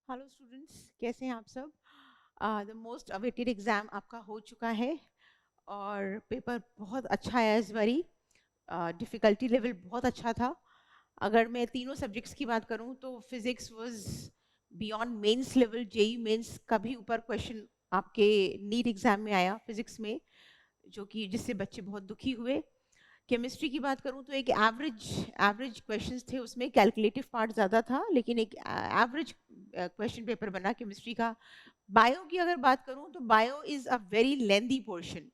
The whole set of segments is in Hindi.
हेलो स्टूडेंट्स, कैसे हैं आप सब। द मोस्ट अवेटेड एग्ज़ाम आपका हो चुका है और पेपर बहुत अच्छा है इस बारी। डिफ़िकल्टी लेवल बहुत अच्छा था। अगर मैं तीनों सब्जेक्ट्स की बात करूं तो physics was beyond mains level. JEE mains का भी ऊपर क्वेश्चन आपके नीट एग्ज़ाम में आया फिज़िक्स में, जो कि जिससे बच्चे बहुत दुखी हुए। केमिस्ट्री की बात करूं तो एक एवरेज एवरेज क्वेश्चंस थे, उसमें कैलकुलेटिव पार्ट ज़्यादा था लेकिन एक एवरेज क्वेश्चन पेपर बना केमिस्ट्री का। बायो की अगर बात करूं तो bio is a very lengthy portion.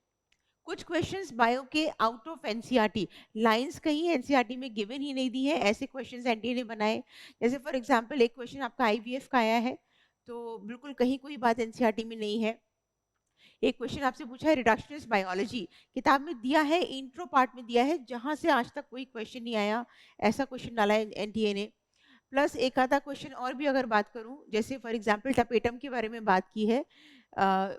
कुछ क्वेश्चंस बायो के आउट ऑफ एनसीईआरटी, लाइंस कहीं एनसीईआरटी में गिवन ही नहीं दी है, ऐसे क्वेश्चंस एनटीए ने बनाए। जैसे फॉर एग्जांपल एक क्वेश्चन आपका आईवीएफ का आया है, तो बिल्कुल कहीं कोई बात एनसीईआरटी में नहीं है। एक क्वेश्चन आपसे पूछा है रिडक्शनिस्ट बायोलॉजी, किताब में दिया है, इंट्रो पार्ट में दिया है, जहां से आज तक कोई क्वेश्चन नहीं आया, ऐसा क्वेश्चन डाला है एनटीए ने। प्लस एक आधा क्वेश्चन और भी अगर बात करूं, जैसे फॉर एग्जांपल टपेटम के बारे में बात की है,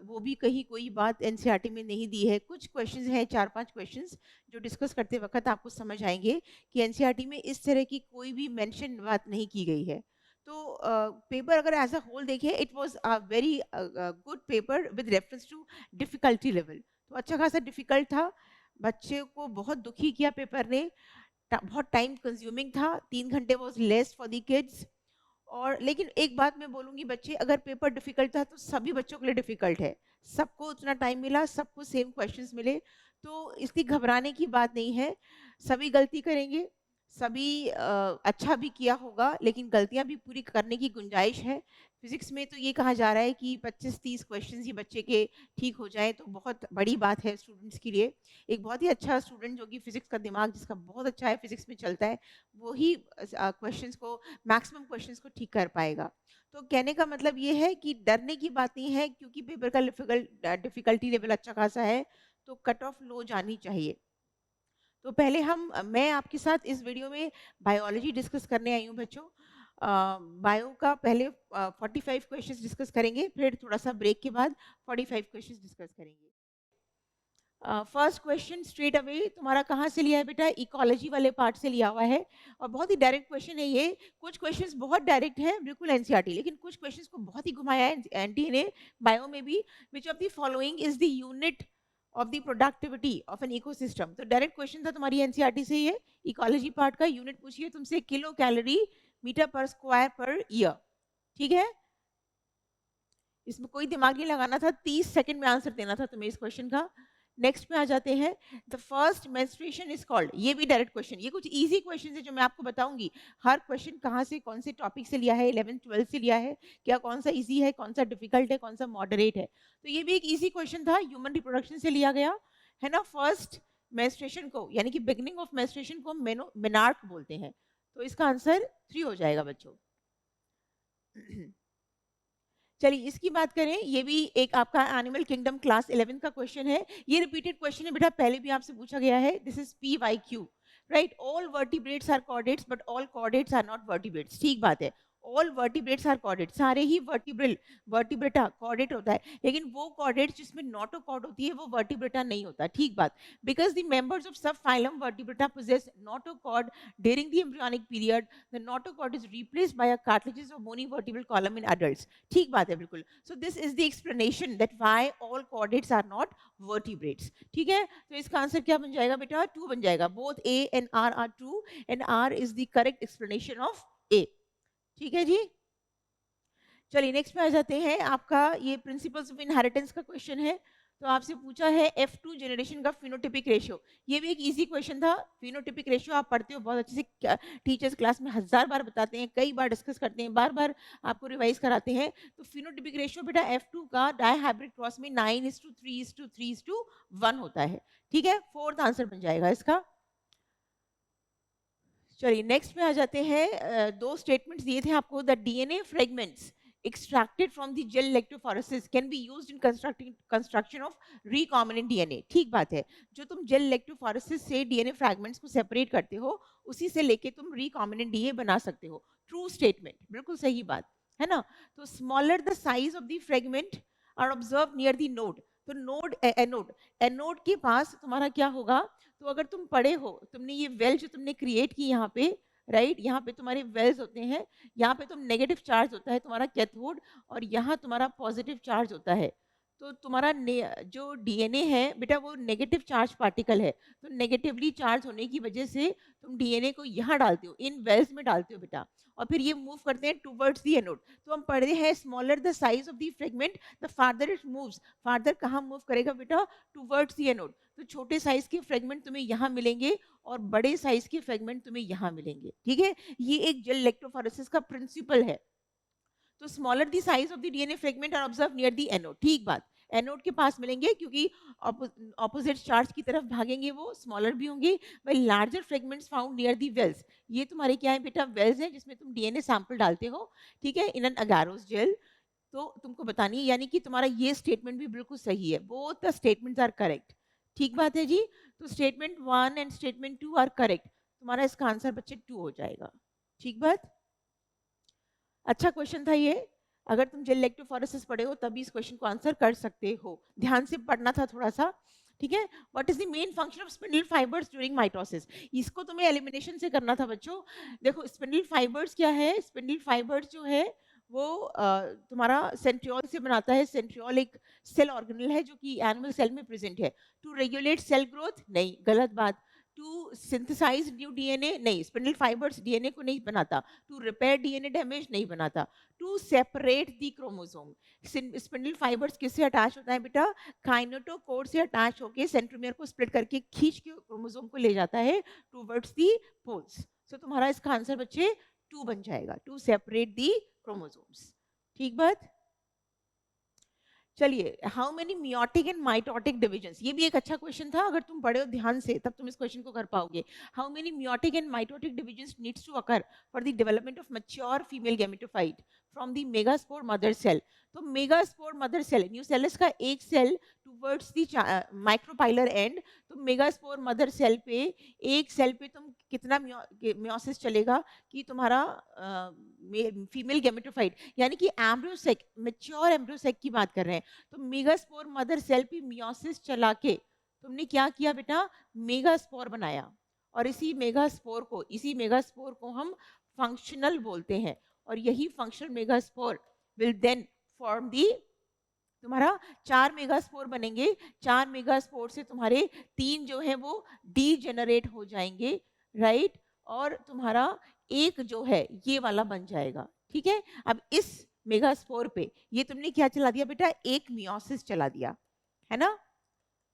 वो भी कहीं कोई बात एनसीईआरटी में नहीं दी है। कुछ क्वेश्चंस हैं, 4-5 क्वेश्चंस जो डिस्कस करते वक्त आपको समझ आएंगे कि एनसीईआरटी में इस तरह की कोई भी मेंशन बात नहीं की गई है। तो पेपर अगर एज अ होल देखें, it was a very good paper with reference to difficulty level. तो अच्छा खासा डिफिकल्ट था, बच्चे को बहुत दुखी किया पेपर ने। बहुत टाइम कंज्यूमिंग था, 3 घंटे was less for the kids. और लेकिन एक बात मैं बोलूंगी, बच्चे अगर पेपर डिफिकल्ट था तो सभी बच्चों के लिए डिफिकल्ट है। सबको उतना टाइम मिला, सबको सेम क्वेश्चंस मिले, तो इसकी घबराने की बात नहीं है। सभी गलती करेंगे, सभी अच्छा भी किया होगा, लेकिन गलतियां भी पूरी करने की गुंजाइश है। फिजिक्स में तो ये कहा जा रहा है कि 25-30 क्वेश्चंस ही बच्चे के ठीक हो जाए तो बहुत बड़ी बात है स्टूडेंट्स के लिए। एक बहुत ही अच्छा स्टूडेंट जो कि फिजिक्स का दिमाग जिसका बहुत अच्छा है, फिजिक्स में चलता है, वो ही क्वेश्चंस को, मैक्सिमम क्वेश्चंस को ठीक कर पाएगा। तो कहने का मतलब ये है कि डरने की बात नहीं है, क्योंकि पेपर का डिफिकल्टी लेवल अच्छा खासा है, तो कट ऑफ लो जानी चाहिए। तो पहले मैं आपके साथ इस वीडियो में बायोलॉजी डिस्कस करने आई हूँ बच्चों। बायो का पहले 45 क्वेश्चंस डिस्कस करेंगे, फिर थोड़ा सा ब्रेक के बाद 45 क्वेश्चंस डिस्कस करेंगे। फर्स्ट क्वेश्चन स्ट्रेट अवे तुम्हारा कहाँ से लिया है बेटा? इकोलॉजी वाले पार्ट से लिया हुआ है, और बहुत ही डायरेक्ट क्वेश्चन है ये। कुछ क्वेश्चंस बहुत डायरेक्ट है, बिल्कुल एनसीईआरटी, लेकिन कुछ क्वेश्चंस को बहुत ही घुमाया है एनटी ने बायो में भी। विच of the following is the unit of the productivity of an ecosystem? तो डायरेक्ट क्वेश्चन था तुम्हारी एनसीईआरटी से, ये इकोलॉजी पार्ट का यूनिट पूछिए तुमसे, किलो कैलोरी मीटर पर स्क्वायर पर ईयर। ठीक है, इसमें कोई दिमाग नहीं लगाना था, 30 सेकंड में आंसर देना था तुम्हें इस क्वेश्चन का। नेक्स्ट पे आ जाते हैं, the first menstruation is called. ये भी डायरेक्ट क्वेश्चन, ये कुछ इजी क्वेश्चन है जो मैं आपको बताऊंगी। हर क्वेश्चन कहाँ से, कौन से टॉपिक से लिया है, 11th-12th से लिया है, क्या कौन सा इजी है, कौन सा डिफिकल्ट है, कौन सा मॉडरेट है। तो ये भी एक इजी क्वेश्चन था, ह्यूमन रिप्रोडक्शन से लिया गया है ना। फर्स्ट मेंस्ट्रुएशन को, यानी कि बिगनिंग ऑफ मेंस्ट्रुएशन को मेनार्क बोलते हैं। तो इसका आंसर 3 हो जाएगा बच्चों। चलिए इसकी बात करें, ये भी एक आपका एनिमल किंगडम क्लास 11 का क्वेश्चन है। ये रिपीटेड क्वेश्चन है बेटा, पहले भी आपसे पूछा गया है। This is PYQ, right? All vertebrates are chordates but all chordates are not vertebrates. ठीक बात है, ऑल वर्टिब्रेट्स आर कॉर्डेट, सारे ही वर्टिब्रेटा कॉर्डेट होता है, लेकिन वो कॉर्डेट्स जिसमें नोटोकॉर्ड होती है वो वर्टिब्रेटा नहीं होता। ठीक बात, because the members of subphylum vertebrata possess notochord during the embryonic period. The notochord is replaced by a cartilages of bony vertebral column in adults. ठीक बात है बिल्कुल। So this is the explanation that why all chordates are not vertebrates. ठीक है, तो इसका आंसर क्या बन जाएगा बेटा? 2 बन जाएगा। Both A and R are true, and R is the correct explanation of A. ठीक है जी। चलिए नेक्स्ट पे आ जाते हैं, आपका ये प्रिंसिपल्स ऑफ इनहेरिटेंस का क्वेश्चन है। तो आपसे पूछा है F2 जनरेशन का फिनोटिपिक रेशियो। ये भी एक इजी क्वेश्चन था। फिनोटिपिक रेशियो आप पढ़ते हो बहुत अच्छे से, टीचर्स क्लास में 1000 बार बताते हैं, कई बार डिस्कस करते हैं, बार बार आपको रिवाइज कराते हैं। तो फिनोटिपिक रेशियो बेटा F2 का डायहाइब्रिड क्रॉस में 9:3:3:1 होता है। ठीक है, फोर्थ आंसर बन जाएगा इसका। चलिए नेक्स्ट पे आ जाते हैं, दो स्टेटमेंट्स दिए थे आपको। The DNA fragments extracted from the gel electrophoresis can be used in construction of recombinant DNA। ठीक बात है, जो तुम जेल इलेक्ट्रोफोरेसिस से डीएनए फ्रैगमेंट्स को सेपरेट करते हो, उसी से लेके तुम रिकॉम्बिनेंट डीएनए बना सकते हो। ट्रू स्टेटमेंट, बिल्कुल सही बात है ना। तो smaller the size of the fragment are observe near the node. तो नोड, एनोड, एनोड के पास तुम्हारा क्या होगा? तो अगर तुम पढ़े हो, तुमने ये वेल जो तुमने क्रिएट की यहाँ पे, राइट। यहाँ पे तुम्हारे वेल्स होते हैं, यहाँ पे तुम नेगेटिव चार्ज होता है तुम्हारा कैथोड, और यहाँ तुम्हारा पॉजिटिव चार्ज होता है। तो तुम्हारा जो डीएनए है बेटा वो नेगेटिव चार्ज पार्टिकल है, तो नेगेटिवली चार्ज होने की वजह से तुम डीएनए को यहाँ डालते हो, इन वेल्स में डालते हो बेटा, और फिर ये मूव करते हैं टुवर्ड्स द एनोड। तो हम पढ़े हैं smaller the size of the fragment the farther it moves. Farther कहाँ मूव करेगा बेटा? Towards the anode. तो छोटे साइज के फ्रेगमेंट तुम्हें यहाँ मिलेंगे और बड़े साइज के फ्रेगमेंट तुम्हें यहाँ मिलेंगे, ठीक है। ये एक जेल इलेक्ट्रोफोरेसिस का प्रिंसिपल है। तो smaller the size of the DNA fragment are observe near the anode, ठीक बात। एनोड के पास मिलेंगे क्योंकि ऑपोजिट चार्ज की तरफ भागेंगे, वो स्मॉलर भी होंगे। वही larger fragments found near the wells. ये तुम्हारे क्या है बेटा? वेल्स है जिसमें तुम डीएनए सैंपल डालते हो, ठीक है, इन एन अगारोस जेल। तो तुमको बतानी है, यानी कि तुम्हारा ये स्टेटमेंट भी बिल्कुल सही है, both the statements are correct, ठीक बात है जी। तो statement 1 and statement 2 are correct. तुम्हारा इसका आंसर बच्चे 2 हो जाएगा, ठीक बात। अच्छा क्वेश्चन था ये, अगर तुम जेल इलेक्ट्रोफोरेसिस पढ़े हो तभी इस क्वेश्चन को आंसर कर सकते हो, ध्यान से पढ़ना था थोड़ा सा, ठीक है। What is the main function of spindle fibres during mitosis? इसको तुम्हें एलिमिनेशन से करना था बच्चों। देखो स्पिंडल फाइबर्स क्या है, स्पिंडल फाइबर्स जो है वो तुम्हारा सेंट्रियोल से बनाता है। सेंट्रियोल एक सेल ऑर्गेनल है जो कि एनिमल सेल में प्रेजेंट है। टू रेगुलेट सेल ग्रोथ, नहीं, गलत बात। टू सिंथेसाइज न्यू डीएनए, नहीं, स्पिंडल फाइबर्स डीएनए को नहीं बनाता। टू रिपेयर डीएनए डैमेज, नहीं बनाता। To separate the chromosome, spindle fibres किससे अटैच होता है बेटा? काइनेटोकोर से अटैच होकर सेंट्रोमियर को स्प्लिट करके खींच के क्रोमोसोम को ले जाता है टुवर्ड्स द पोल्स। सो तुम्हारा इसका आंसर बच्चे 2 बन जाएगा, टू सेपरेट द क्रोमोसोम्स, ठीक बात। चलिए, how many meiotic and mitotic divisions, ये भी एक अच्छा क्वेश्चन था, अगर तुम पढ़े हो ध्यान से तब तुम इस क्वेश्चन को कर पाओगे। How many meiotic and mitotic divisions needs to occur for the development of mature female gametophyte from the megaspore mother cell? तो मेगास्पोर मदर सेल, न्यूसेलस का एक cell towards the micropylar end, तो मेगास्पोर मदर सेल पे, एक सेल पे तुम कितना मियोसिस चलेगा कि तुम्हारा फीमेल गैमेटोफाइट, यानी कि एम्ब्रियोसेक, मैच्योर एम्ब्रियोसेक की बात कर रहे हैं। तो मेगास्पोर मदर सेल पे मियोसिस चला के तुमने क्या किया बेटा? मेगास्पोर बनाया। और इसी मेगास्पोर को हम फंक्शनल बोलते हैं, और यही functional megaspore will then form the, तुम्हारा 4 मेगास्पोर बनेंगे। 4 मेगास्पोर से तुम्हारे 3 जो है वो डीजेनरेट हो जाएंगे, राइट, और तुम्हारा एक जो है ये वाला बन जाएगा, ठीक है। अब इस मेगास्पोर पे ये तुमने क्या चला दिया बेटा? एक मियोसिस चला दिया, है ना,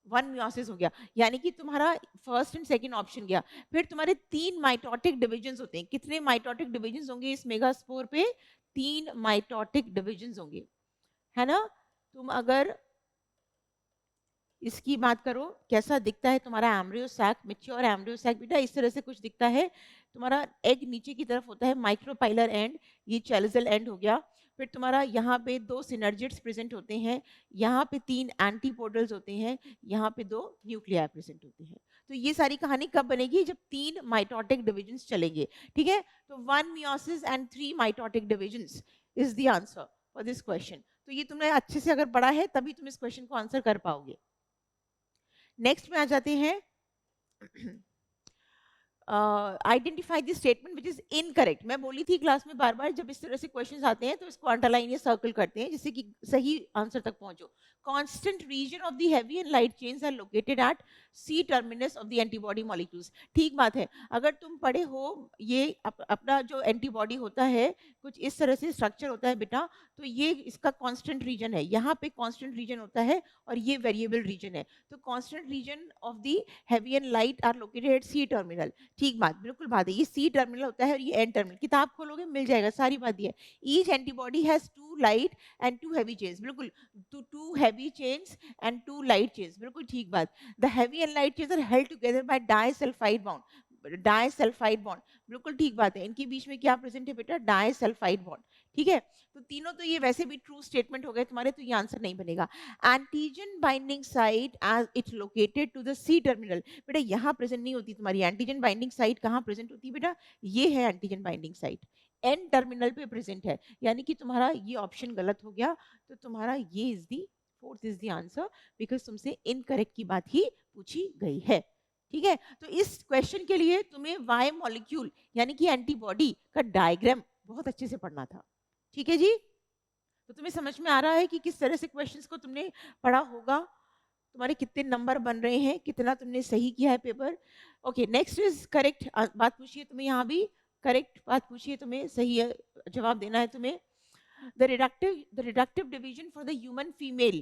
1 मियोसिस हो गया, यानी कि तुम्हारा फर्स्ट एंड सेकंड ऑप्शन गया। फिर तुम्हारे 3 माइटोटिक डिविजन्स होते हैं। कितने माइटोटिक डिविजन्स होंगे इस मेगास्पोर पे? 3 माइटोटिक डिविजन्स होंगे, है ना। तुम अगर इसकी बात करो, कैसा दिखता है तुम्हारा embryo sac, mature embryo sac बेटा? इस तरह से कुछ दिखता है। तुम्हारा एग नीचे की तरफ होता है, माइक्रोपाइलर एंड, ये चैलिसल एंड हो गया। फिर तुम्हारा यहाँ पे 2 सिनर्जिड्स प्रेजेंट होते हैं, यहाँ पे 3 एंटीपोडल्स होते हैं, यहाँ पे 2 न्यूक्लियाई प्रेजेंट होते हैं। तो ये सारी कहानी कब बनेगी? जब 3 माइटोटिक डिविजन्स चलेंगे, ठीक है। तो 1 meiosis and 3 mitotic divisions is the answer for this question. तो ये तुमने अच्छे से अगर पढ़ा है तभी तुम इस क्वेश्चन को आंसर कर पाओगे। नेक्स्ट में आ जाते हैं, identify the statement which is incorrect. मैं बोली थी क्लास में बार बार, जब इस तरह से क्वेश्चंस आते हैं तो इसको अंडरलाइन या सर्कल करते हैं जिससे कि सही आंसर तक पहुंचो। Constant region of the heavy and light chains are located at C terminus of the antibody molecules, ठीक बात है। अगर तुम पढ़े हो ये अपना जो एंटीबॉडी होता है कुछ इस तरह से स्ट्रक्चर होता है बेटा, तो ये इसका कांस्टेंट रीजन है, यहाँ पे कांस्टेंट रीजन होता है और ये वेरिएबल रीजन है। तो constant region of the heavy and light are located at C terminal, ठीक बात, बिल्कुल बात है। ये सी टर्मिनल होता है और ये एन टर्मिनल, किताब खोलोगे मिल जाएगा, सारी बात ये है। Each antibody has 2 light and 2 heavy chains, बिल्कुल, 2 heavy chains and 2 light chains, बिल्कुल ठीक बात। The heavy and light chains are held together by disulfide bond, disulphide bond, बिल्कुल ठीक बात है। इनके बीच में क्या प्रेजेंट है बेटा? डाइसल्फाइड बॉन्ड, ठीक है। तो तीनों तो ये वैसे भी ट्रू स्टेटमेंट हो गए तुम्हारे, तो ये आंसर नहीं बनेगा। Antigen binding site as it located to the C terminal, बेटा यहाँ प्रेजेंट नहीं होती तुम्हारी एंटीजन बाइंडिंग साइट। कहाँ प्रेजेंट होती है बेटा? ये है antigen binding site, N terminal पे प्रेजेंट है, यानी कि तुम्हारा ये ऑप्शन गलत हो गया। तो तुम्हारा ये is the fourth is the answer, because तुमसे इनकरेक्ट की बात ही पूछी गई है, ठीक है, तो इस क्वेश्चन के लिए तुम्हें वाई मॉलिक्यूल यानी कि एंटीबॉडी का डायग्राम बहुत अच्छे से पढ़ना था। ठीक है जी, तो तुम्हें समझ में आ रहा है कि किस तरह से क्वेश्चंस को तुमने पढ़ा होगा, तुम्हारे कितने नंबर बन रहे हैं, कितना तुमने सही किया है paper. Okay, next is correct बात पूछिए, तुम्हें यहाँ भी करेक्ट बात पूछिए, तुम्हें सही जवाब देना है तुम्हें। The reductive division for the human female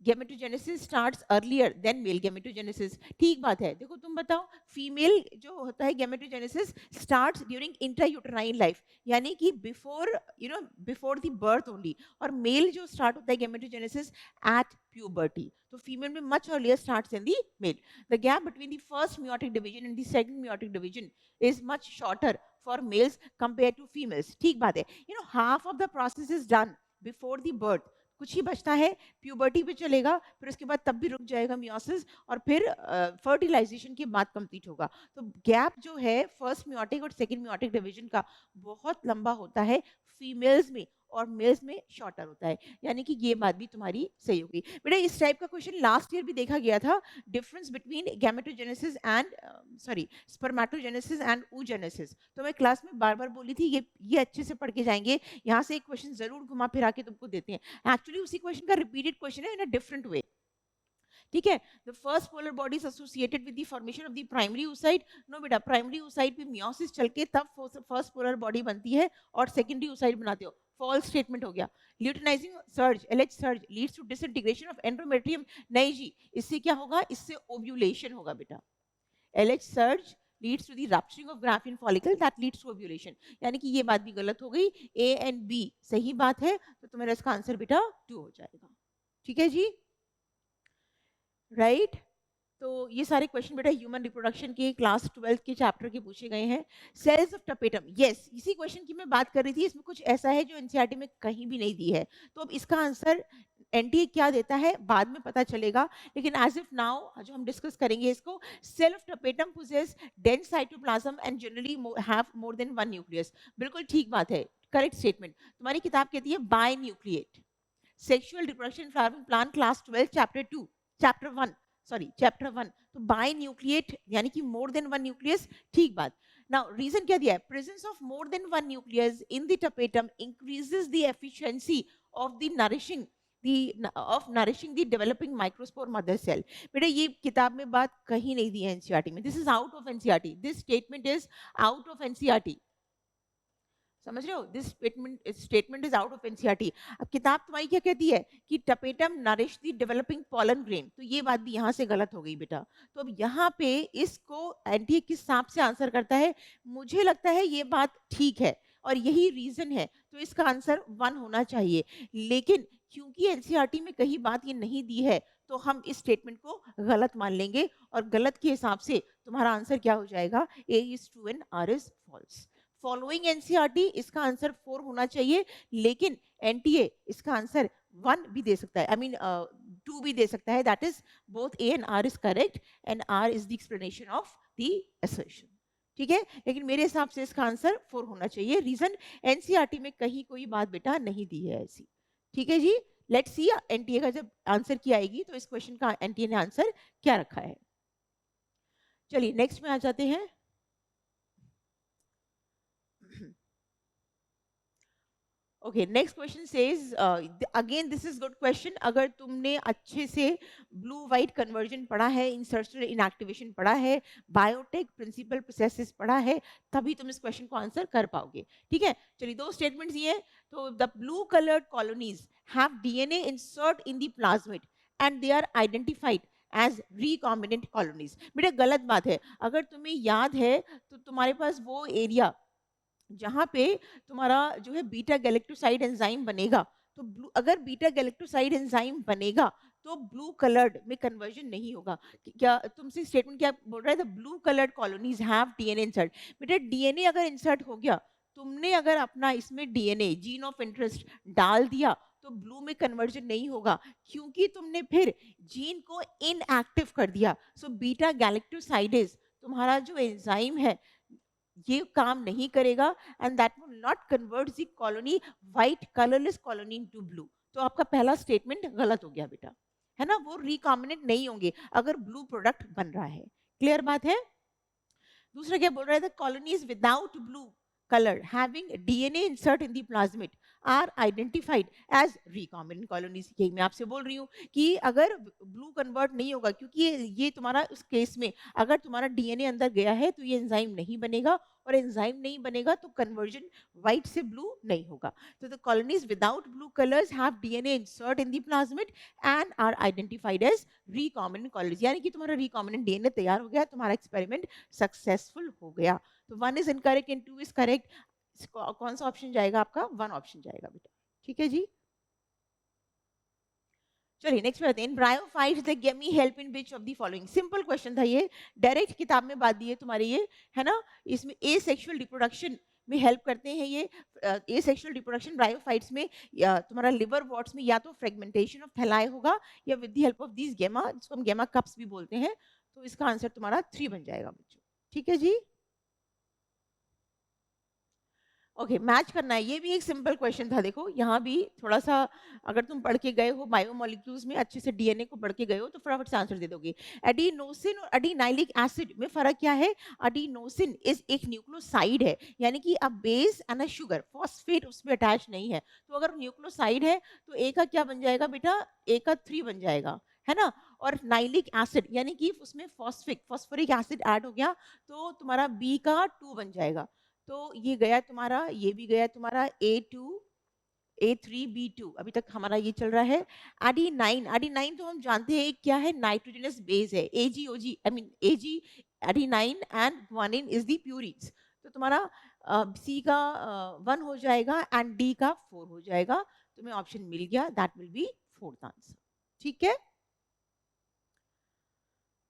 gametogenesis starts earlier than male gametogenesis. ठीक बात है, देखो तुम बताओ, फीमेल जो होता है gametogenesis starts during intrauterine life, यानी कि before the birth only, और मेल जो स्टार्ट होता है gametogenesis at puberty. तो फीमेल में much earlier starts than the male. The gap between the first meiotic division and the second meiotic division is much shorter for males compared to females. ठीक बात है, half of the process is done before the birth, कुछ ही बचता है, प्यूबर्टी पे चलेगा, फिर उसके बाद तब भी रुक जाएगा मियोसिस, और फिर फर्टिलाइजेशन के बाद कंप्लीट होगा। तो गैप जो है फर्स्ट मियोटिक और सेकंड मियोटिक डिवीजन का बहुत लंबा होता है फीमेल्स में, और मेल्स में शॉर्टर होता है, यानी कि ये बात भी तुम्हारी सही होगी बेटा। इस टाइप का क्वेश्चन लास्ट ईयर भी देखा गया था, difference between gametogenesis and spermatogenesis and oogenesis। तो मैं क्लास में बार बार बोली थी ये अच्छे से पढ़ के जाएंगे, यहाँ से एक क्वेश्चन जरूर घुमा फिरा के तुमको देते हैं, एक्चुअली उसी क्वेश्चन का रिपीटेड क्वेश्चन है इन अ डिफरेंट वे। ठीक है, the first polar body is associated with the formation of the primary oocyte। No बेटा, प्राइमरी oocyte पे मियोसिस चल के तब फर्स्ट पोलर बॉडी बनती है और सेकेंडरी oocyte बनाते हो, फॉल्स स्टेटमेंट हो गया। Luteinising surge LH surge leads to disintegration of endometrium, नहीं जी, इससे क्या होगा, इससे ओव्यूलेशन होगा बेटा। LH surge leads to the rupturing of Graafian follicle that leads to ovulation, यानी कि ये बात भी गलत हो गई, A and B सही बात है, तो तुम्हारा इसका आंसर बेटा 2 हो जाएगा। ठीक है जी, राइट तो ये सारे क्वेश्चन बेटा ह्यूमन रिप्रोडक्शन के क्लास 12 के चैप्टर के पूछे गए हैं। सेल्स ऑफ टपेटम, यस, इसी क्वेश्चन की मैं बात कर रही थी, इसमें कुछ ऐसा है जो एनसीईआरटी में कहीं भी नहीं दी है, तो अब इसका आंसर एनटीए क्या देता है बाद में पता चलेगा, लेकिन एज इफ नाउ जो हम डिस्कस करेंगे इसको, cell of tapetum possess dense cytoplasm and generally have more than one nucleus. बिल्कुल ठीक बात है, करेक्ट स्टेटमेंट। तुम्हारी किताब कहती है binucleate sexual reproduction flowering plant class 12 chapter 1, तो बाय न्यूक्लिएट यानी कि मोर देन वन न्यूक्लियस, ठीक बात। नाउ रीजन क्या दिया है, presence of more than one nucleus in the tapetum increases the efficiency of the nourishing the developing microspore mother cell. बेटा ये किताब में बात कहीं नहीं दी है एनसीईआरटी में, this is out of NCERT, this statement is out of NCERT, समझ रहे हो, this statement is out of NCERT. अब किताब तुम्हारी क्या कहती है कि tapetum nourish the developing pollen grain, तो ये बात भी यहाँ से गलत हो गई बेटा। तो अब यहाँ पे इसको एनटीए किस हिसाब से आंसर करता है, मुझे लगता है ये बात ठीक है और यही रीजन है, तो इसका आंसर 1 होना चाहिए। लेकिन क्योंकि एनसीईआरटी में कहीं बात ये नहीं दी है, तो हम इस स्टेटमेंट को गलत मान लेंगे और गलत के हिसाब से तुम्हारा आंसर क्या हो जाएगा, A is true and R is false। Following NCERT इसका आंसर 4 होना चाहिए, लेकिन एनटीए इसका आंसर 1 भी दे सकता है, आई मीन 2 भी दे सकता है, that is both A and R is correct and R is the explanation of the assertion। ठीक है, लेकिन मेरे हिसाब से इसका आंसर 4 होना चाहिए, रीजन एनसीईआरटी में कहीं कोई बात बेटा नहीं दी है ऐसी। ठीक है जी, लेट्स सी एनटीए का जब आंसर की आएगी तो इस क्वेश्चन का एनटीए ने आंसर क्या रखा है। चलिए नेक्स्ट में आ जाते हैं। Okay, next question says, again this is good question, अगर तुमने अच्छे से ब्लू वाइट कन्वर्जन पढ़ा है, इंसर्शन इनएक्टिवेशन पढ़ा है, बायोटेक प्रिंसिपल प्रोसेसेस पढ़ा है, तभी तुम इस क्वेश्चन को आंसर कर पाओगे। ठीक है, चलिए 2 स्टेटमेंट्स ये, तो the blue coloured colonies have DNA insert in the plasmid and they are identified as recombinant colonies. बेटा गलत बात है, अगर तुम्हें याद है तो तुम्हारे पास वो एरिया जहां पे तुम्हारा जो है बीटा गैलेक्टोसाइड एंजाइम बनेगा, तो अगर बीटा गैलेक्टोसाइड एंजाइम बनेगा तो ब्लू कलर्ड में कन्वर्जन नहीं होगा। क्या तुमसे स्टेटमेंट क्या बोल रहा है, the blue coloured colonies have DNA insert. बेटा डीएनए अगर इंसर्ट हो गया, तुमने अगर अपना इसमें डीएनए जीन ऑफ इंटरेस्ट डाल दिया, तो ब्लू में कन्वर्जन नहीं होगा, क्योंकि तुमने फिर जीन को इनएक्टिव कर दिया। सो बीटा गैलेक्टोसाइडेज तुम्हारा जो एंजाइम है ये काम नहीं करेगा, and that will not convert the colony white colourless colony into blue. तो आपका पहला स्टेटमेंट गलत हो गया बेटा, है ना, वो रिकॉम्बिनेंट नहीं होंगे अगर ब्लू प्रोडक्ट बन रहा है। क्लियर बात है? दूसरा क्या बोल रहा है, colonies without blue color having DNA insert in the plasmid are identified as recombinant colonies. यही मैं आपसे बोल रही हूँ कि अगर ब्लू कन्वर्ट नहीं होगा, क्योंकि ये तुम्हारा उस केस में अगर तुम्हारा डीएनए अंदर गया है तो ये एंजाइम नहीं बनेगा, और एंजाइम नहीं बनेगा तो कन्वर्जन व्हाइट से ब्लू नहीं होगा. तो the colonies without blue colours have DNA insert in the plasmid and are identified as recombinant colonies. यानी कि तुम्हारा रिकॉम्बिनेंट डीएनए तैयार हो गया, तुम्हारा एक्सपेरिमेंट सक्सेसफुल हो गया. तो 1 is incorrect and 2 is correct. कौन सा ऑप्शन जाएगा आपका? 1 ऑप्शन जाएगा बेटा. ठीक है जी. चलिए नेक्स्ट पे आते हैं. ब्रायोफाइट्स द गेमी help in which of the following. Simple question था ये, डायरेक्ट किताब में बात दी है तुम्हारी ये, है ना. इसमें ए सेक्सुअल रिप्रोडक्शन में हेल्प करते हैं ये. ए सेक्सुअल रिप्रोडक्शन ब्रायोफाइट्स में या तुम्हारा लिवर वॉट्स में या तो फ्रेगमेंटेशन ऑफ थैलाई होगा या with the help of this गेमा, जिसको हम गेमा कप्स भी बोलते हैं. तो इसका आंसर तुम्हारा 3 बन जाएगा बच्चों. ठीक है जी. ओके मैच करना है, ये भी एक सिंपल क्वेश्चन था. देखो यहाँ भी थोड़ा सा अगर तुम पढ़ के गए हो बायोमोलिक्यूल्स में अच्छे से, डीएनए को पढ़ के गए हो तो फटाफट से आंसर दे दोगे. एडिनोसिन और एडिनाइलिक एसिड में फर्क क्या है? एडिनोसिन इज एक न्यूक्लियोसाइड है, यानी कि अब base and a sugar phosphate उसमें अटैच नहीं है. तो अगर न्यूक्लियोसाइड है तो ए का क्या बन जाएगा बेटा? ए का 3 बन जाएगा, है ना. और नाइलिक एसिड यानी कि उसमें फॉस्फोरिक एसिड ऐड हो गया तो तुम्हारा बी का 2 बन जाएगा. तो ये गया तुम्हारा, ये भी गया तुम्हारा A2 A3 B2. अभी तक हमारा ये चल रहा है. एडिनाइन, एडिनाइन तो हम जानते हैं क्या है, नाइट्रोजनस बेस है. AgOG I mean AG adenine and guanine is the purines. तो तुम्हारा C का 1 हो जाएगा एंड D का 4 हो जाएगा. तुम्हें ऑप्शन मिल गया, that will B 4th answer. ठीक है.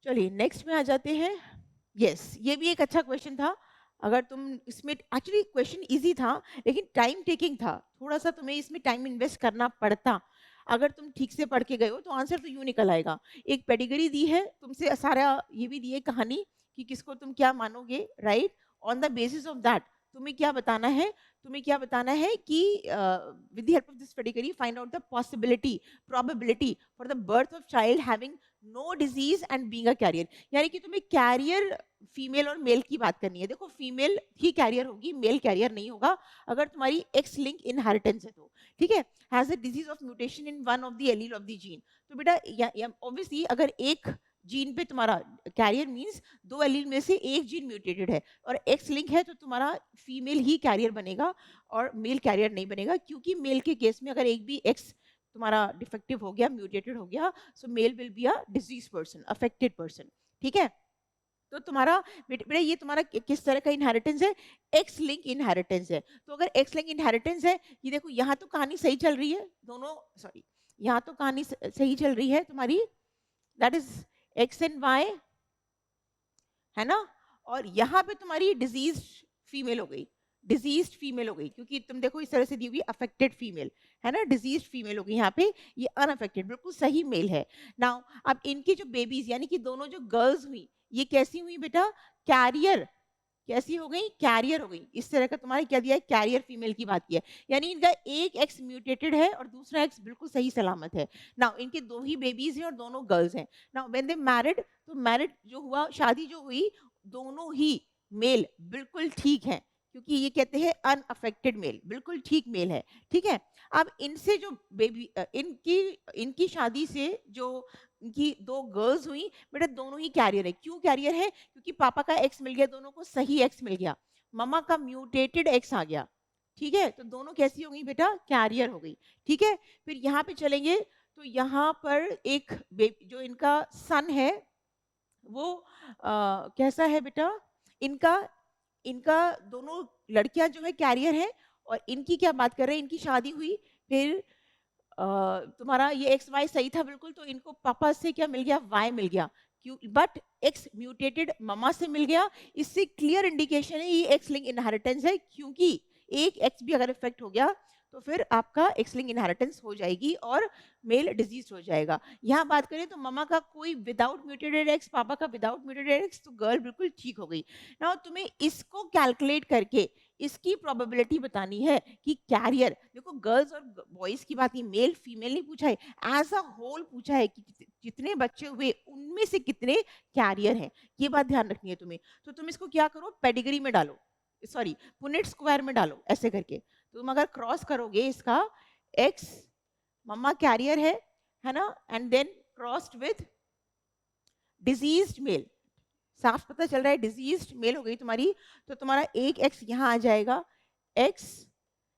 चलिए नेक्स्ट में आ जाते हैं. यस ये भी एक अच्छा क्वेश्चन था. अगर तुम इसमें, एक्चुअली क्वेश्चन इजी था लेकिन टाइम टेकिंग था, थोड़ा सा तुम्हें इसमें टाइम इन्वेस्ट करना पड़ता. अगर तुम ठीक से पढ़ के गए हो तो आंसर तो यूं निकल आएगा. एक पेडिग्री दी है तुमसे, सारा ये भी दी है कहानी कि किसको तुम क्या मानोगे, right. On the basis of that तुम्हें क्या बताना है? तुम्हें क्या बताना है कि with the help of this pedigree find out the possibility, probability for the birth of child having no disease and being a carrier. यानी कि तुम्हें कैरियर फीमेल और मेल की बात करनी है. देखो फीमेल ही कैरियर होगी, मेल कैरियर नहीं होगा अगर तुम्हारी एक्स लिंक इनहेरिटेंस है तो. ठीक है. Has a disease of mutation in one of the allele of the gene. तो बेटा ऑब्वियसली अगर एक जीन पे तुम्हारा कैरियर मींस 2 एलील में से एक जीन म्यूटेटेड है और एक्स लिंक है तो तुम्हारा फीमेल ही कैरियर बनेगा और मेल कैरियर नहीं बनेगा. क्योंकि मेल के केस में अगर एक भी एक्स तुम्हारा डिफेक्टिव हो गया, म्यूटेटेड हो गया, so male will be a disease person, affected person. ठीक है. तो तुम्हारा बेटा ये तुम्हारा किस तरह का इनहेरिटेंस है? एक्स लिंक इनहेरिटेंस है. तो अगर एक्स लिंक इनहेरिटेंस है, ये देखो यहाँ तो कहानी सही चल रही है, दोनों सॉरी यहाँ तो कहानी सही चल रही है तुम्हारी, that is X and Y, है ना. और यहाँ पे तुम्हारी डिजीज फीमेल हो गई, डिजीज फीमेल हो गई, क्योंकि तुम देखो इस तरह से दी हुई अफेक्टेड फीमेल, है ना. डिजीज फीमेल हो गई यहाँ पे, ये अनअफेक्टेड बिल्कुल सही मेल है. नाउ अब इनकी जो बेबीज यानी कि दोनों जो गर्ल्स हुई ये कैसी हुई बेटा? कैरियर. कैसी हो गई? कैरियर हो गई. इस तरह का तुम्हारे क्या दिया है? कैरियर फीमेल की बात की है. यानी इनका एक एक्स म्यूटेटेड है और दूसरा एक्स बिल्कुल सही सलामत है. नाउ इनके 2 ही बेबीज हैं और दोनों गर्ल्स हैं. नाउ व्हेन दे मैरिड, तो मैरिड जो हुआ, शादी जो हुई, दोनों ही मेल बिल्कुल ठीक है, क्योंकि ये कहते हैं अनअफेक्टेड मेल, बिल्कुल ठीक मेल है. ठीक है. अब इनसे जो बेबी इनकी इनकी शादी से जो इनकी 2 गर्ल्स हुई बेटा, दोनों ही कैरियर है. क्यों कैरियर है? क्योंकि पापा का एक्स मिल गया, दोनों को सही एक्स मिल गया, मम्मा का म्यूटेटेड एक्स आ गया. ठीक है. तो दोनों कैसी हो गई बेटा? कैरियर हो गई. ठीक है. फिर यहाँ पे चलेंगे तो यहाँ पर एक जो इनका सन है वो कैसा है बेटा? इनका इनका दोनों लड़कियां जो है कैरियर है और इनकी क्या बात कर रहे हैं? इनकी शादी हुई, फिर तुम्हारा ये एक्स वाई सही था बिल्कुल, तो इनको पापा से क्या मिल गया? वाई मिल गया. क्यों? बट एक्स म्यूटेटेड मम्मा से मिल गया. इससे क्लियर इंडिकेशन है ये एक्स लिंक इनहेरिटेंस है, क्योंकि एक एक्स भी अगर इफेक्ट हो गया तो फिर आपका एक्स लिंक इनहेरिटेंस हो जाएगी और मेल डिजीज हो जाएगा। यहाँ बात करें तो मम्मा का कोई विदाउट म्यूटेटेड एक्स, पापा का विदाउट म्यूटेटेड एक्स, तो गर्ल बिल्कुल ठीक हो गई। नाउ तुम्हें इसको कैलकुलेट करके इसकी प्रोबेबिलिटी बतानी है कि कैरियर, देखो गर्ल्स और बॉयज की बात नहीं, मेल फीमेल नहीं पूछा है, एज अ होल पूछा है कि जितने बच्चे हुए उनमें से कितने कैरियर हैं, ये बात ध्यान रखनी है तुम्हें। तो तुम इसको क्या करो, पेडिग्री में डालो, सॉरी पुनेट स्क्वायर में डालो, ऐसे करके तुम अगर क्रॉस करोगे इसका एक्स मम्मा कैरियर है ना, and then crossed with diseased male, साफ पता चल रहा है डिजीज्ड मेल हो गई तुम्हारी, तो तुम्हारा एक एक्स यहाँ आ जाएगा, X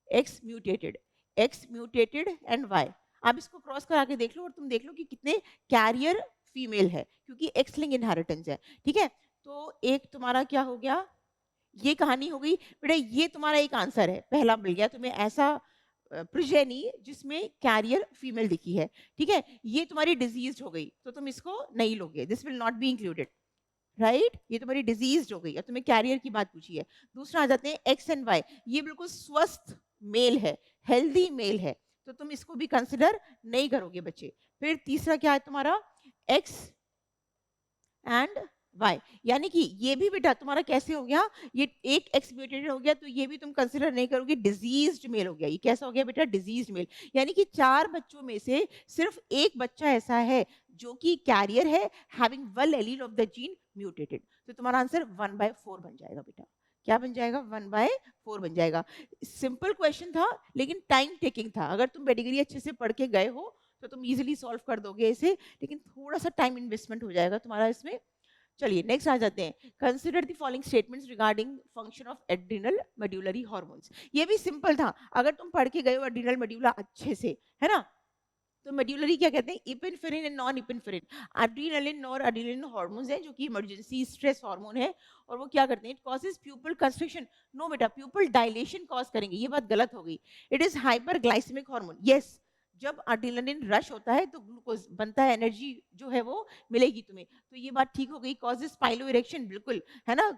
X mutated and Y. आप इसको क्रॉस करा के देख लो और तुम देख लो कि कितने कैरियर फीमेल है, क्योंकि एक्स लिंक इनहेरिटेंस है, ठीक है। तो एक तुम्हारा क्या हो गया, ये कहानी हो गई बेटा, ये तुम्हारा एक आंसर है, पहला मिल गया तुम्हें ऐसा प्रोजेनी जिसमें कैरियर फीमेल दिखी है, ठीक है। ये तुम्हारी डिजीज हो गई तो तुम इसको नहीं लोगे, this will not be included, right, ये तुम्हारी डिजीज हो गई और तुम्हें कैरियर की बात पूछी है। दूसरा आ जाते हैं एक्स एंड वाई, ये बिल्कुल स्वस्थ मेल है, हेल्दी मेल है, तो तुम इसको भी कंसिडर नहीं करोगे बच्चे। फिर तीसरा क्या है तुम्हारा, एक्स एंड वाई, यानी कि ये भी बेटा तुम्हारा कैसे हो गया, ये एक एक्स म्यूटेटेड हो गया, तो ये भी तुम कंसिडर नहीं करोगे, डिजीज्ड मेल हो गया। ये कैसा हो गया बेटा, डिजीज्ड मेल, यानी कि 4 बच्चों में से सिर्फ एक बच्चा ऐसा है जो कि कैरियर है, having one allele of the gene mutated. तो तुम्हारा आंसर 1/4 बन जाएगा बेटा, क्या बन जाएगा, 1/4 बन जाएगा। सिंपल क्वेश्चन था लेकिन टाइम टेकिंग था, अगर तुम पेडिग्री अच्छे से पढ़ के गए हो तो तुम इजीली सॉल्व कर दोगे इसे, लेकिन थोड़ा सा टाइम इन्वेस्टमेंट हो जाएगा तुम्हारा इसमें। चलिए नेक्स्ट आ जाते हैं, consider the following statements regarding function of adrenal medullary hormones. ये भी सिंपल था, अगर तुम पढ़ के गए हो एड्रिनल मेड्यूला अच्छे से, है ना, तो मेड्यूलरी क्या कहते हैं, epinephrine and non epinephrine, adrenaline और एड्रिनलिन हार्मोन्स हैं जो कि इमरजेंसी स्ट्रेस हार्मोन है, और वो क्या करते हैं, it causes pupil constriction, no बेटा प्यूपल डायलेशन कॉज करेंगे, ये बात गलत हो गई। It is hyperglycaemic hormone, yes, जब एड्रेनालिन रश होता है तो ग्लूकोज बनता है, एनर्जी जो है वो मिलेगी तुम्हें, तो ये बात ठीक हो गई। कॉजेस पाइलो इरेक्शन, बिल्कुल, है ना,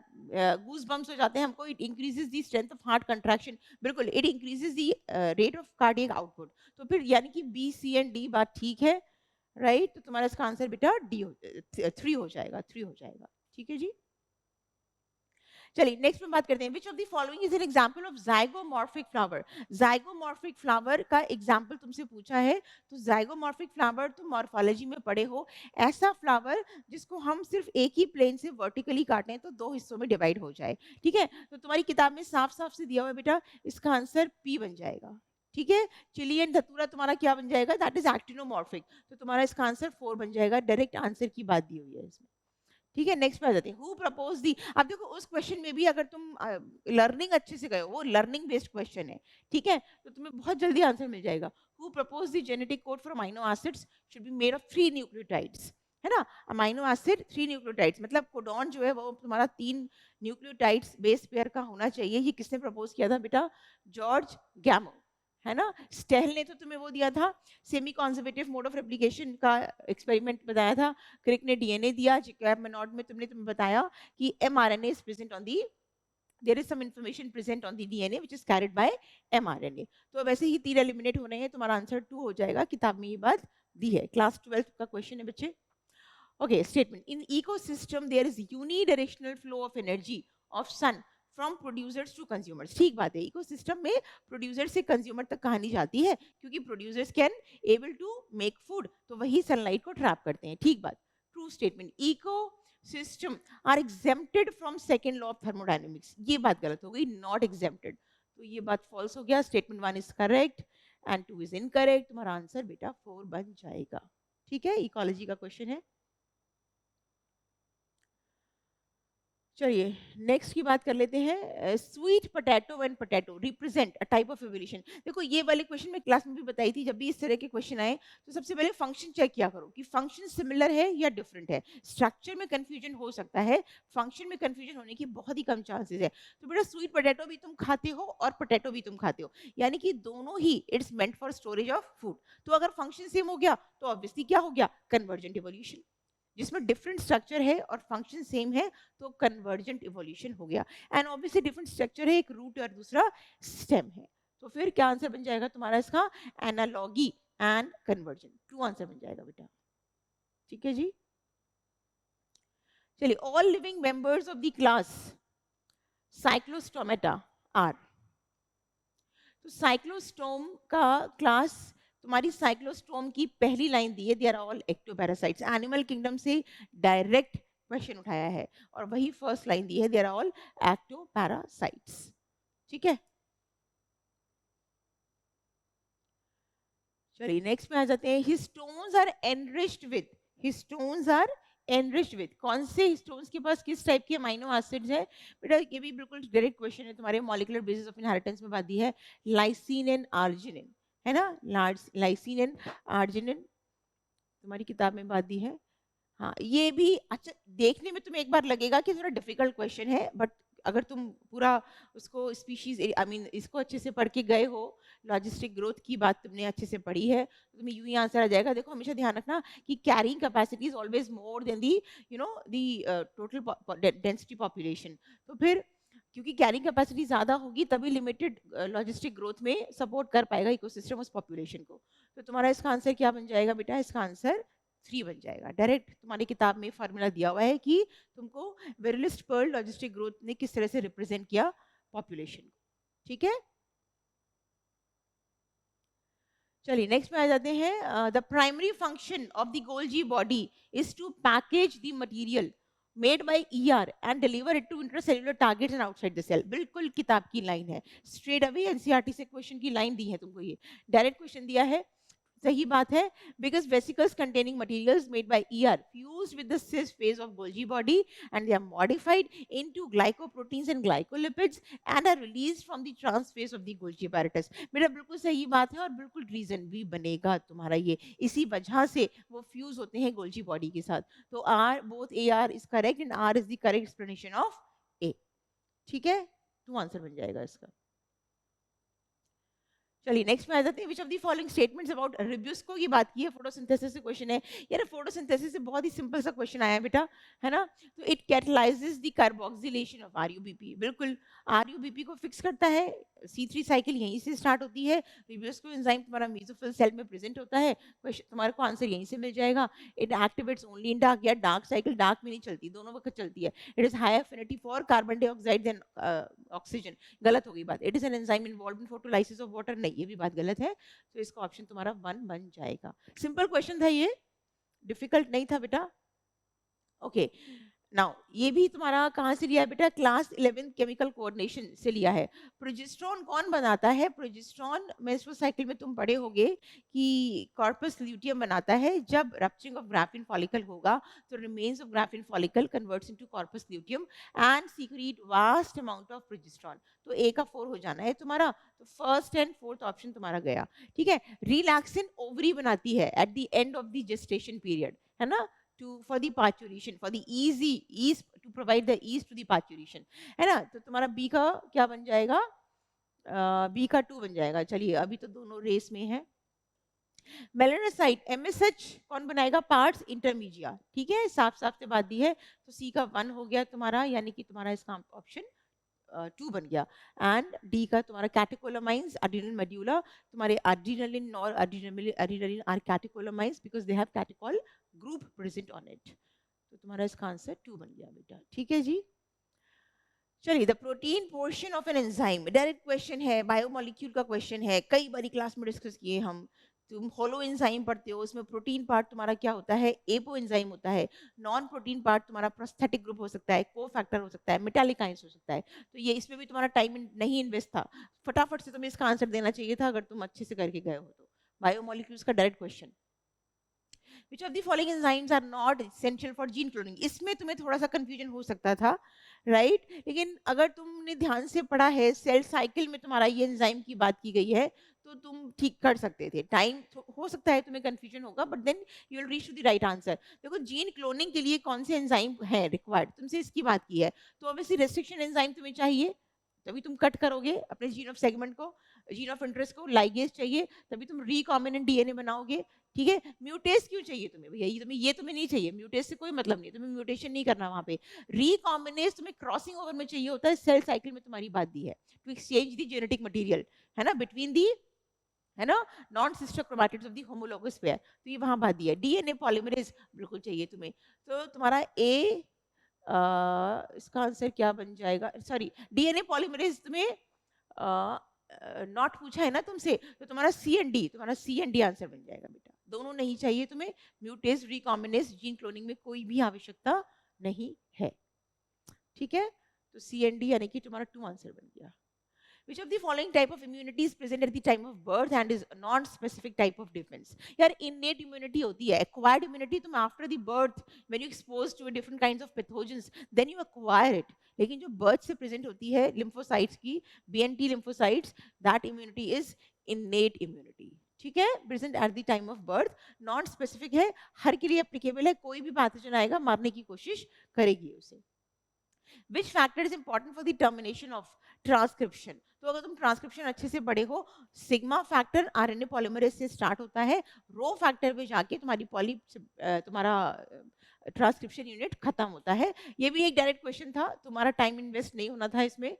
गूज बम्स हो जाते हैं हमको। It increases the strength of heart contraction, बिल्कुल, it increases the rate of cardiac output. तो फिर यानी कि बी सी एंड डी बात ठीक है, राइट, तो तुम्हारा इसका आंसर बेटा डी 3 हो जाएगा, 3 हो जाएगा, ठीक है जी। चलिए नेक्स्ट में बात करते हैं, which of the following is an example of zygomorphic flower. Zygomorphic flower का एग्जांपल तुमसे पूछा है, तो जाइगोमॉर्फिक फ्लावर तुम मॉर्फोलॉजी में पढ़े हो, ऐसा फ्लावर जिसको हम सिर्फ एक ही प्लेन से वर्टिकली काटें तो 2 हिस्सों में डिवाइड हो जाए, ठीक है। तो तुम्हारी किताब में साफ साफ से दिया हुआ है बेटा, इसका आंसर पी बन जाएगा, ठीक है। चिली एंड धतूरा तुम्हारा क्या बन जाएगा, दैट इज एक्टिनोमॉर्फिक, तो तुम्हारा इसका आंसर 4 बन जाएगा, डायरेक्ट आंसर की बात दी हुई है इसमें, ठीक है। नेक्स्ट पे आ जाते हैं, हु प्रपोज दी। अब देखो उस क्वेश्चन में भी अगर तुम लर्निंग अच्छे से गए हो, वो लर्निंग बेस्ड क्वेश्चन है, ठीक है, तो तुम्हें बहुत जल्दी आंसर मिल जाएगा। Who propose the genetic code for amino acids should be made of 3 nucleotides, है ना, अमीनो एसिड 3 न्यूक्लियोटाइड्स, मतलब कोडॉन जो है वो तुम्हारा 3 न्यूक्लियोटाइड्स बेस पेयर का होना चाहिए। ये किसने प्रपोज किया था बेटा, जॉर्ज गैमो, है ना। स्टेल ने तो तुम्हें वो दिया था, semi conservative mode of replication का एक्सपेरिमेंट बताया था। क्रिक ने डीएनए दिया, जैकब मेनॉर्ड में तुमने तुम्हें बताया कि mRNA is present on the, there is some information present on the DNA which is carried by mRNA. तो वैसे ही 3 एलिमिनेट होने हैं, तुम्हारा आंसर 2 हो जाएगा, किताब में ये बात दी है, क्लास 12 का क्वेश्चन है बच्चे। Okay, statement, in ecosystem there is unidirectional flow of energy of sun from producers to consumers. ठीक बात है, इकोसिस्टम में प्रोड्यूसर से कंज्यूमर तक कहानी जाती है, क्योंकि producers can able to make food, तो वही सनलाइट को ट्रैप करते हैं, ठीक बात। True statement, ecosystem are exempted from second law of thermodynamics, ये बात गलत हो गई, नॉट एग्जेम्प्टेड, तो ये बात फॉल्स हो गया। Statement 1 is correct and 2 is incorrect, तुम्हारा आंसर बेटा 4 बन जाएगा, ठीक है। इकोलॉजी का क्वेश्चन है। चलिए नेक्स्ट की बात कर लेते हैं, sweet potato and potato represent a type of evolution. देखो ये वाले क्वेश्चन मैं क्लास में भी बताई थी, जब भी इस तरह के क्वेश्चन आए तो सबसे पहले फंक्शन चेक किया करो कि फंक्शन सिमिलर है या डिफरेंट है। स्ट्रक्चर में कंफ्यूजन हो सकता है, फंक्शन में कंफ्यूजन होने की बहुत ही कम चांसेस है। तो बेटा स्वीट पोटैटो भी तुम खाते हो और पोटैटो भी तुम खाते हो, यानी कि दोनों ही it's meant for storage of food. तो अगर फंक्शन सेम हो गया तो ऑब्वियसली क्या हो गया, कन्वर्जेंट इवोल्यूशन। जिसमें डिफरेंट स्ट्रक्चर है और फंक्शन सेम है तो कन्वर्जेंट इवोल्यूशन हो गया। एंड ऑब्वियसली डिफरेंट स्ट्रक्चर है, एक रूट और दूसरा स्टेम है, तो फिर क्या आंसर बन जाएगा तुम्हारा इसका? Analogy and conversion, true answer बन जाएगा बेटा। ठीक है जी। चलिए, all living members of the class cyclostomata are, तो साइक्लोस्टोम का क्लास, तुम्हारी साइक्लोस्टोम की पहली लाइन दी है, they are all ectoparasites. Animal kingdom से डायरेक्ट क्वेश्चन उठाया है और वही फर्स्ट लाइन दी है, दे आर ऑल एक्टोपैरासाइट्स। ठीक है, चलिए नेक्स्ट में आ जाते हैं। Histones are enriched with, histones are enriched with, कौन से हिस्टोन्स के पास किस टाइप के अमीनो एसिड्स है? बेटा ये भी बिल्कुल डायरेक्ट क्वेश्चन है, तुम्हारे मॉलिक्यूलर बेसिस ऑफ इनहेरिटेंस में बात दी है, लाइसिन एंड आर्जिनिन, है ना, लाइसिन एंड आर्जिनिन तुम्हारी किताब में बात दी है। हाँ, ये भी अच्छा, देखने में तुम्हें एक बार लगेगा कि थोड़ा डिफिकल्ट क्वेश्चन है, बट अगर तुम पूरा उसको स्पीशीज आई मीन इसको अच्छे से पढ़ के गए हो, लॉजिस्टिक ग्रोथ की बात तुमने अच्छे से पढ़ी है, तो तुम्हें यूं ही आंसर आ जाएगा। देखो हमेशा ध्यान रखना कि carrying capacity is always more than the the total density population. तो फिर क्योंकि कैरिंग कैपेसिटी ज्यादा होगी तभी लिमिटेड लॉजिस्टिक ग्रोथ में सपोर्ट कर पाएगा इकोसिस्टम उस पॉपुलेशन को। तो तुम्हारा इसका आंसर क्या बन जाएगा बेटा? इसका आंसर 3 बन जाएगा। डायरेक्ट तुम्हारी किताब में फॉर्मूला दिया हुआ है कि तुमको वेरिलिस्ट पर्ल लॉजिस्टिक ग्रोथ ने किस तरह से रिप्रेजेंट किया पॉपुलेशन को। ठीक है, चलिए नेक्स्ट में आ जाते हैं। The primary function of the Golgi body is to package the material made by ER and deliver it to intracellular targets and outside the cell. बिल्कुल किताब की लाइन है, स्ट्रेट अवे एनसीईआरटी से क्वेश्चन की लाइन दी है तुमको, ये डायरेक्ट क्वेश्चन दिया है। सही बात है, because vesicles containing materials made by ER fused with the cis phase of Golgi body and they are modified into glycoproteins and glycolipids and are released from the trans phase of the Golgi apparatus। मेरा बिल्कुल सही बात है और बिल्कुल रीजन भी बनेगा तुम्हारा ये, इसी वजह से वो फ्यूज होते हैं गोल्जी बॉडी के साथ। तो are both AR is correct and R is the correct explanation of A. ठीक है, टू आंसर बन जाएगा इसका। चलिए नेक्स्ट में आ जाते हैं। Which of the following statements about रिब्यूस्को की बात की है, फोटोसिंथेसिस से क्वेश्चन है। यार फोटोसिंथेसिस से बहुत ही सिंपल सा क्वेश्चन आया है बेटा, है ना। तो it catalyses the carboxylation of RuBP. बिल्कुल आरयूबीपी को फिक्स करता है, C3 साइकिल यहीं से स्टार्ट होती है। रिब्यूस्को एंजाइम तुम्हारा मेसोफिल सेल में प्रेजेंट होता है, तुम्हारे को आंसर यहीं से मिल जाएगा। It activates only in dark, या डार्क साइकिल डार्क में नहीं चलती, दोनों वक्त चलती है। It is high affinity for carbon dioxide than oxygen. गलत हो गई बात। It is an enzyme involved in photolysis of water, नहीं ये भी बात गलत है। तो इसका ऑप्शन तुम्हारा 1 बन जाएगा। सिंपल क्वेश्चन था ये, डिफिकल्ट नहीं था बेटा। ओके नाउ ये भी तुम्हारा कहाँ से लिया है बेटा? क्लास 11 केमिकल कोऑर्डिनेशन से लिया है। प्रोजेस्टेरोन कौन बनाता है? प्रोजेस्टेरोन मेंस्ट्रुअल साइकिल में तुम पढ़े होगे कि कॉर्पस ल्यूटियम बनाता है। जब रप्चरिंग ऑफ ग्राफिन फॉलिकल होगा तो remains of graphene follicle converts into corpus luteum and secret vast amount of progesterone. तो ए का 4 हो जाना है तुम्हारा, तो फर्स्ट एंड फोर्थ ऑप्शन तुम्हारा गया। ठीक है, रिलैक्सिन ओवरी बनाती है eight the end of the gestation period, है ना, for the parturition, for the ease to provide the ease to the parturition, है ना। तो तुम्हारा बी का क्या बन जाएगा? बी का 2 बन जाएगा। चलिए अभी तो दोनों रेस में है। मेलानोसाइट MSH कौन बनाएगा? Parts intermedia. ठीक है, साफ साफ से बात दी है। तो सी का 1 हो गया तुम्हारा, यानी कि तुम्हारा इसका ऑप्शन 2 बन गया। एंड डी का तुम्हारा कैटेकोलामाइंस एड्रेनल मेड्यूला, तुम्हारे एड्रेनलिन और adrenaline are catecholamines because they have catechol group present on it. तो तुम्हारा इसका आंसर 2 बन गया बेटा। ठीक है जी, चलिए the protein portion of an enzyme, direct question है, बायोमोलिक्यूल का क्वेश्चन है, कई बारी क्लास में डिस्कस किए हम। तुम होलो एंजाइम पढ़ते हो, उसमें प्रोटीन पार्ट तुम्हारा क्या होता है? एपो एंजाइम होता है। नॉन प्रोटीन पार्ट तुम्हारा प्रोस्थेटिक ग्रुप हो सकता है, कोफैक्टर हो सकता है, मेटालिक आयंस हो सकता है। तो ये इसमें भी तुम्हारा टाइम नहीं इन्वेस्ट था, फटाफट से तुम्हें इसका आंसर देना चाहिए था अगर तुम अच्छे से करके गए हो तो। बायोमोलिक्यूल्स का direct question. Which of the following enzymes are not essential for gene cloning? इसमें तुम्हें थोड़ा सा कंफ्यूजन हो सकता था, राइट लेकिन अगर तुमने ध्यान से पढ़ा है, सेल साइकिल में तुम्हारा ये एंजाइम की बात की गई है, तो तुम ठीक कर सकते थे। टाइम हो सकता है तुम्हें कंफ्यूजन होगा, but then you will reach to the right answer. देखो जीन क्लोनिंग के लिए कौन से एंजाइम है रिक्वायर्ड, तुमसे इसकी बात की है, तो ऑब्वियसली रेस्ट्रिक्शन एंजाइम तुम्हें चाहिए, तभी तुम कट करोगे अपने जीन ऑफ सेगमेंट को, जीन ऑफ इंटरेस्ट को। लाइगेज चाहिए, तभी तुम रिकॉम्बिनेंट डीएनए बनाओगे। ठीक है। म्यूटेस क्यों चाहिए तुम्हें भैया, ये तुम्हें नहीं चाहिए, म्यूटेस से कोई मतलब नहीं, तुम्हें म्यूटेशन नहीं करना वहां पे। रिकॉम्बिनेज तुम्हें क्रॉसिंग ओवर में चाहिए होता है, सेल साइकिल में तुम्हारी बात दी है, to exchange the genetic material, है ना, बिटवीन दी, है ना, non sister chromatids of the homologous pair, तो ये वहां बात दी है। डीएनए पॉलीमरेज बिल्कुल चाहिए तुम्हें, तो तुम्हारा ए, इसका आंसर क्या बन जाएगा, सॉरी डीएनए पॉलीमरेज तुम्हें नॉट पूछा है ना तुमसे, तो तुम्हारा सी एंड डी, तुम्हारा सी एंड डी आंसर बन जाएगा बेटा, दोनों नहीं चाहिए तुम्हें। म्यूटेज रिकॉम्बिनेज जीन क्लोनिंग में कोई भी आवश्यकता नहीं है, ठीक है, तो सी एंड डी यानी कि तुम्हारा 2 आंसर बन गया। Which of the following type of immunity is present at the time of birth and is non-specific type of defense? यार innate immunity होती है, acquired immunity तुम after the birth when you exposed to a different kinds of pathogens then you acquire it. लेकिन जो birth से present होती है lymphocytes की, BNT lymphocytes, that immunity is innate immunity. ठीक है, present at the time of birth, non specific है, हर के लिए एप्लीकेबल है, कोई भी पैथोजन आएगा मारने की कोशिश करेगी उसे। Which factor is important for the termination of transcription? तो अगर तुम ट्रांसक्रिप्शन अच्छे से पढ़े हो, सिग्मा फैक्टर आरएनए पॉलीमरेज से स्टार्ट होता है, रो फैक्टर पे जाके तुम्हारा ट्रांसक्रिप्शन यूनिट खत्म होता है। ये भी एक डायरेक्ट क्वेश्चन था, तुम्हारा टाइम इन्वेस्ट नहीं होना था इसमें,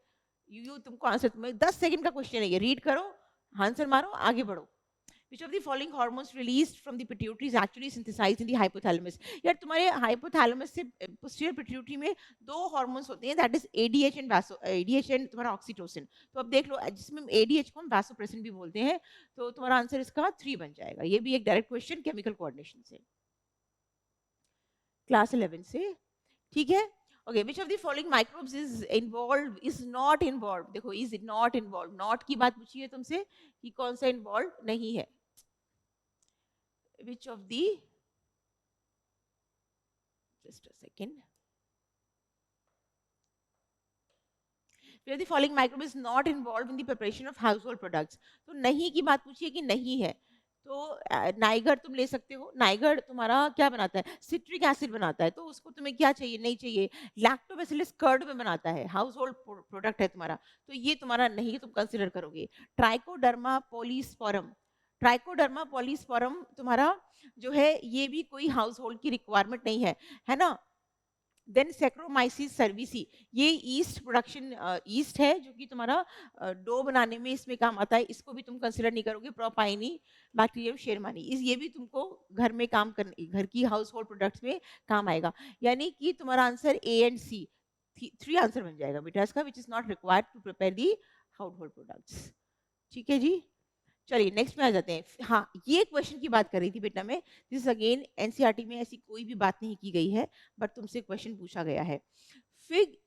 यू तुमको आंसर, तुम्हें 10 सेकंड का क्वेश्चन है ये, रीड करो, आंसर मारो, आगे बढ़ो। Which of the following hormones released from the pituitary is actually synthesized in the hypothalamus? यार तुम्हारे hypothalamus से posterior pituitary में 2 hormones होते हैं, that is ADH and तुम्हारा oxytocin। तो अब देख लो, जिसमें ADH को हम vasopressin भी बोलते हैं, तो तुम्हारा आंसर इसका 3 बन जाएगा। ये भी एक डायरेक्ट क्वेश्चन केमिकल कोऑर्डिनेशन से, क्लास 11 से, ठीक है। Okay, which of the following microbes is not involved? देखो is not involved, not की बात पूछी है तुमसे कि कौन सा involved नहीं है। Which of the, just a second, which of the following microbe is not involved in the preparation of household products? तो नहीं की बात पूछी है कि नहीं है, तो नाइगर तुम ले सकते हो, नाइगर तुम्हारा क्या बनाता है, सिट्रिक एसिड बनाता है, तो उसको तुम्हें क्या चाहिए, नहीं चाहिए, लैक्टोबैसिलस कर्ड में बनाता है, हाउस होल्ड प्रोडक्ट है तुम्हारा, तो ये तुम्हारा नहीं तुम कंसिडर करोगे। ट्राइकोडर्मा पॉलीस्पोरम, ट्राइकोडर्मा पॉलीस्पोरम तुम्हारा जो है ये भी कोई हाउस होल्ड की रिक्वायरमेंट नहीं है ना। देन सेक्रोमाइसिस सर्विसी, ये ईस्ट प्रोडक्शन ईस्ट है जो कि तुम्हारा डो बनाने में इसमें काम आता है, इसको भी तुम कंसिडर नहीं करोगे। प्रोपाइनी बैक्टीरियम शेरमानी, इस ये भी तुमको घर में काम करने, घर की हाउस होल्ड प्रोडक्ट्स में काम आएगा, यानी कि तुम्हारा answer A and C, 3 answer बन जाएगा बेटा इसका, which is not required to prepare the household products. ठीक है जी, चलिए नेक्स्ट में आ जाते हैं। हाँ, ये क्वेश्चन की बात कर रही थी बेटा मैं, दिस अगेन एनसीईआरटी में ऐसी कोई भी बात नहीं की गई है, बट तुमसे क्वेश्चन पूछा गया है। Fig,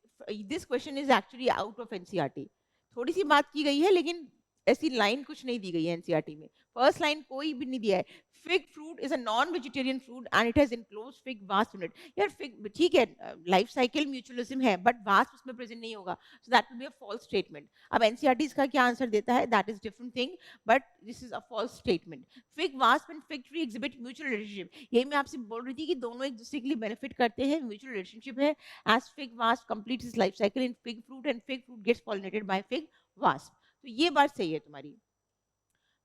this question is actually out of NCERT, थोड़ी सी बात की गई है लेकिन ऐसी लाइन कुछ नहीं दी गई है एनसीईआरटी में, फर्स्ट लाइन कोई भी नहीं दिया है। Fig fruit is a non vegetarian fruit and it has enclosed fig wasp unit. यार फिग ठीक है, लाइफ साइकिल म्यूचुअलिज्म है, बट वास्प उसमें प्रेजेंट नहीं होगा, so that will be a false statement. अब एनसीईआरटी इसका क्या आंसर देता है, that is different thing, but this is a false statement. Fig wasp and fig tree exhibit mutual relationship, यही मैं आपसे बोल रही थी कि दोनों एक दूसरे के लिए बेनिफिट करते हैं, म्यूचुअल रिलेशनशिप है। As fig wasp completes its life cycle in fig fruit and fig fruit gets pollinated by fig wasp, तो ये बात सही है तुम्हारी।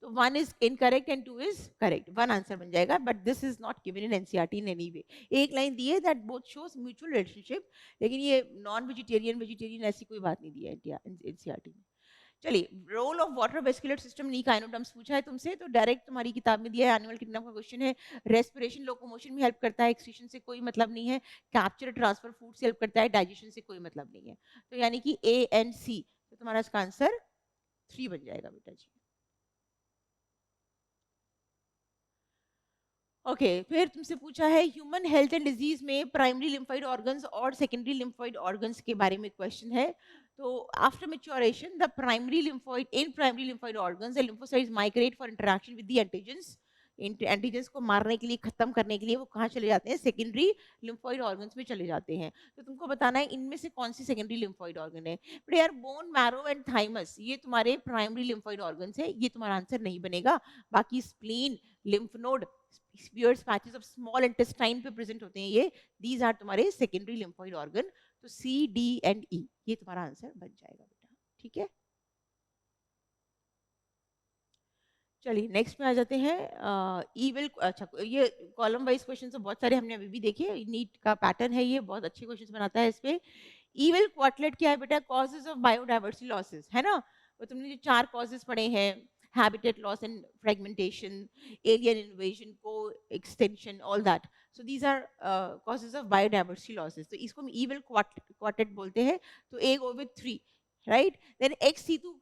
तो 1 is incorrect and 2 is correct, 1 answer बन जाएगा, but this is not given in NCERT in any way। एक लाइन दी है that both shows mutual relationship, लेकिन ये नॉन वेजिटेरियन वेजिटेरियन ऐसी कोई बात नहीं दी है NCERT में। चलिए, role of water vascular system in echinoderms पूछा है तुमसे, तो डायरेक्ट तुम्हारी किताब में दिया है, एनुअल किडनैप का क्वेश्चन है। रेस्पिरेशन लोकोमोशन में हेल्प करता है, एक्सक्रीशन से कोई मतलब नहीं है। कैप्चर ट्रांसफर फूड से हेल्प करता है, डाइजेशन से कोई मतलब नहीं है, तो यानी कि ए एंड सी, तो तुम्हारा इसका आंसर 3 बन जाएगा बेटा जी। ओके फिर तुमसे पूछा है ह्यूमन हेल्थ एंड डिजीज में प्राइमरी लिम्फोइड ऑर्गन्स और सेकेंडरी लिम्फोइड ऑर्गन्स के बारे में क्वेश्चन है। तो after maturation the primary lymphoid in primary lymphoid organs the lymphocytes migrate for interaction with the antigens, antigens को मारने के लिए, खत्म करने के लिए वो कहाँ चले जाते हैं, सेकेंडरी लिम्फोइड ऑर्गन्स में चले जाते हैं। तो तुमको बताना है इनमें से कौन सी सेकेंडरी लिम्फोइड ऑर्गन है। बट यार बोन मैरो एंड थाइमस ये तुम्हारे प्राइमरी लिम्फोइड ऑर्गन्स है, ये तुम्हारा आंसर नहीं बनेगा। बाकी spleen, lymph node, Peyer's patches of small intestine पे प्रेजेंट होते हैं, ये दीज आर तुम्हारे सेकेंडरी लिम्फोइड ऑर्गन। तो सी डी एंड ई ये तुम्हारा आंसर बन जाएगा बेटा। ठीक है, चलिए नेक्स्ट में आ जाते हैं। ईविल, अच्छा ये कॉलम वाइज क्वेश्चन तो बहुत सारे हमने अभी भी देखे, नीट का पैटर्न है ये, बहुत अच्छे क्वेश्चंस बनाता है इस पे। ईविल क्वार्टलेट क्या है बेटा? कॉजेज ऑफ बायोडाइवर्सिटी लॉसेस, है ना? वो तुमने जो 4 कॉजेज पढ़े हैं, habitat loss and fragmentation, alien invasion, co-extinction, all that. So these are causes of biodiversity losses. तो इसको हम evil quartet बोलते हैं। तो A go with 3, right? Then ex-situ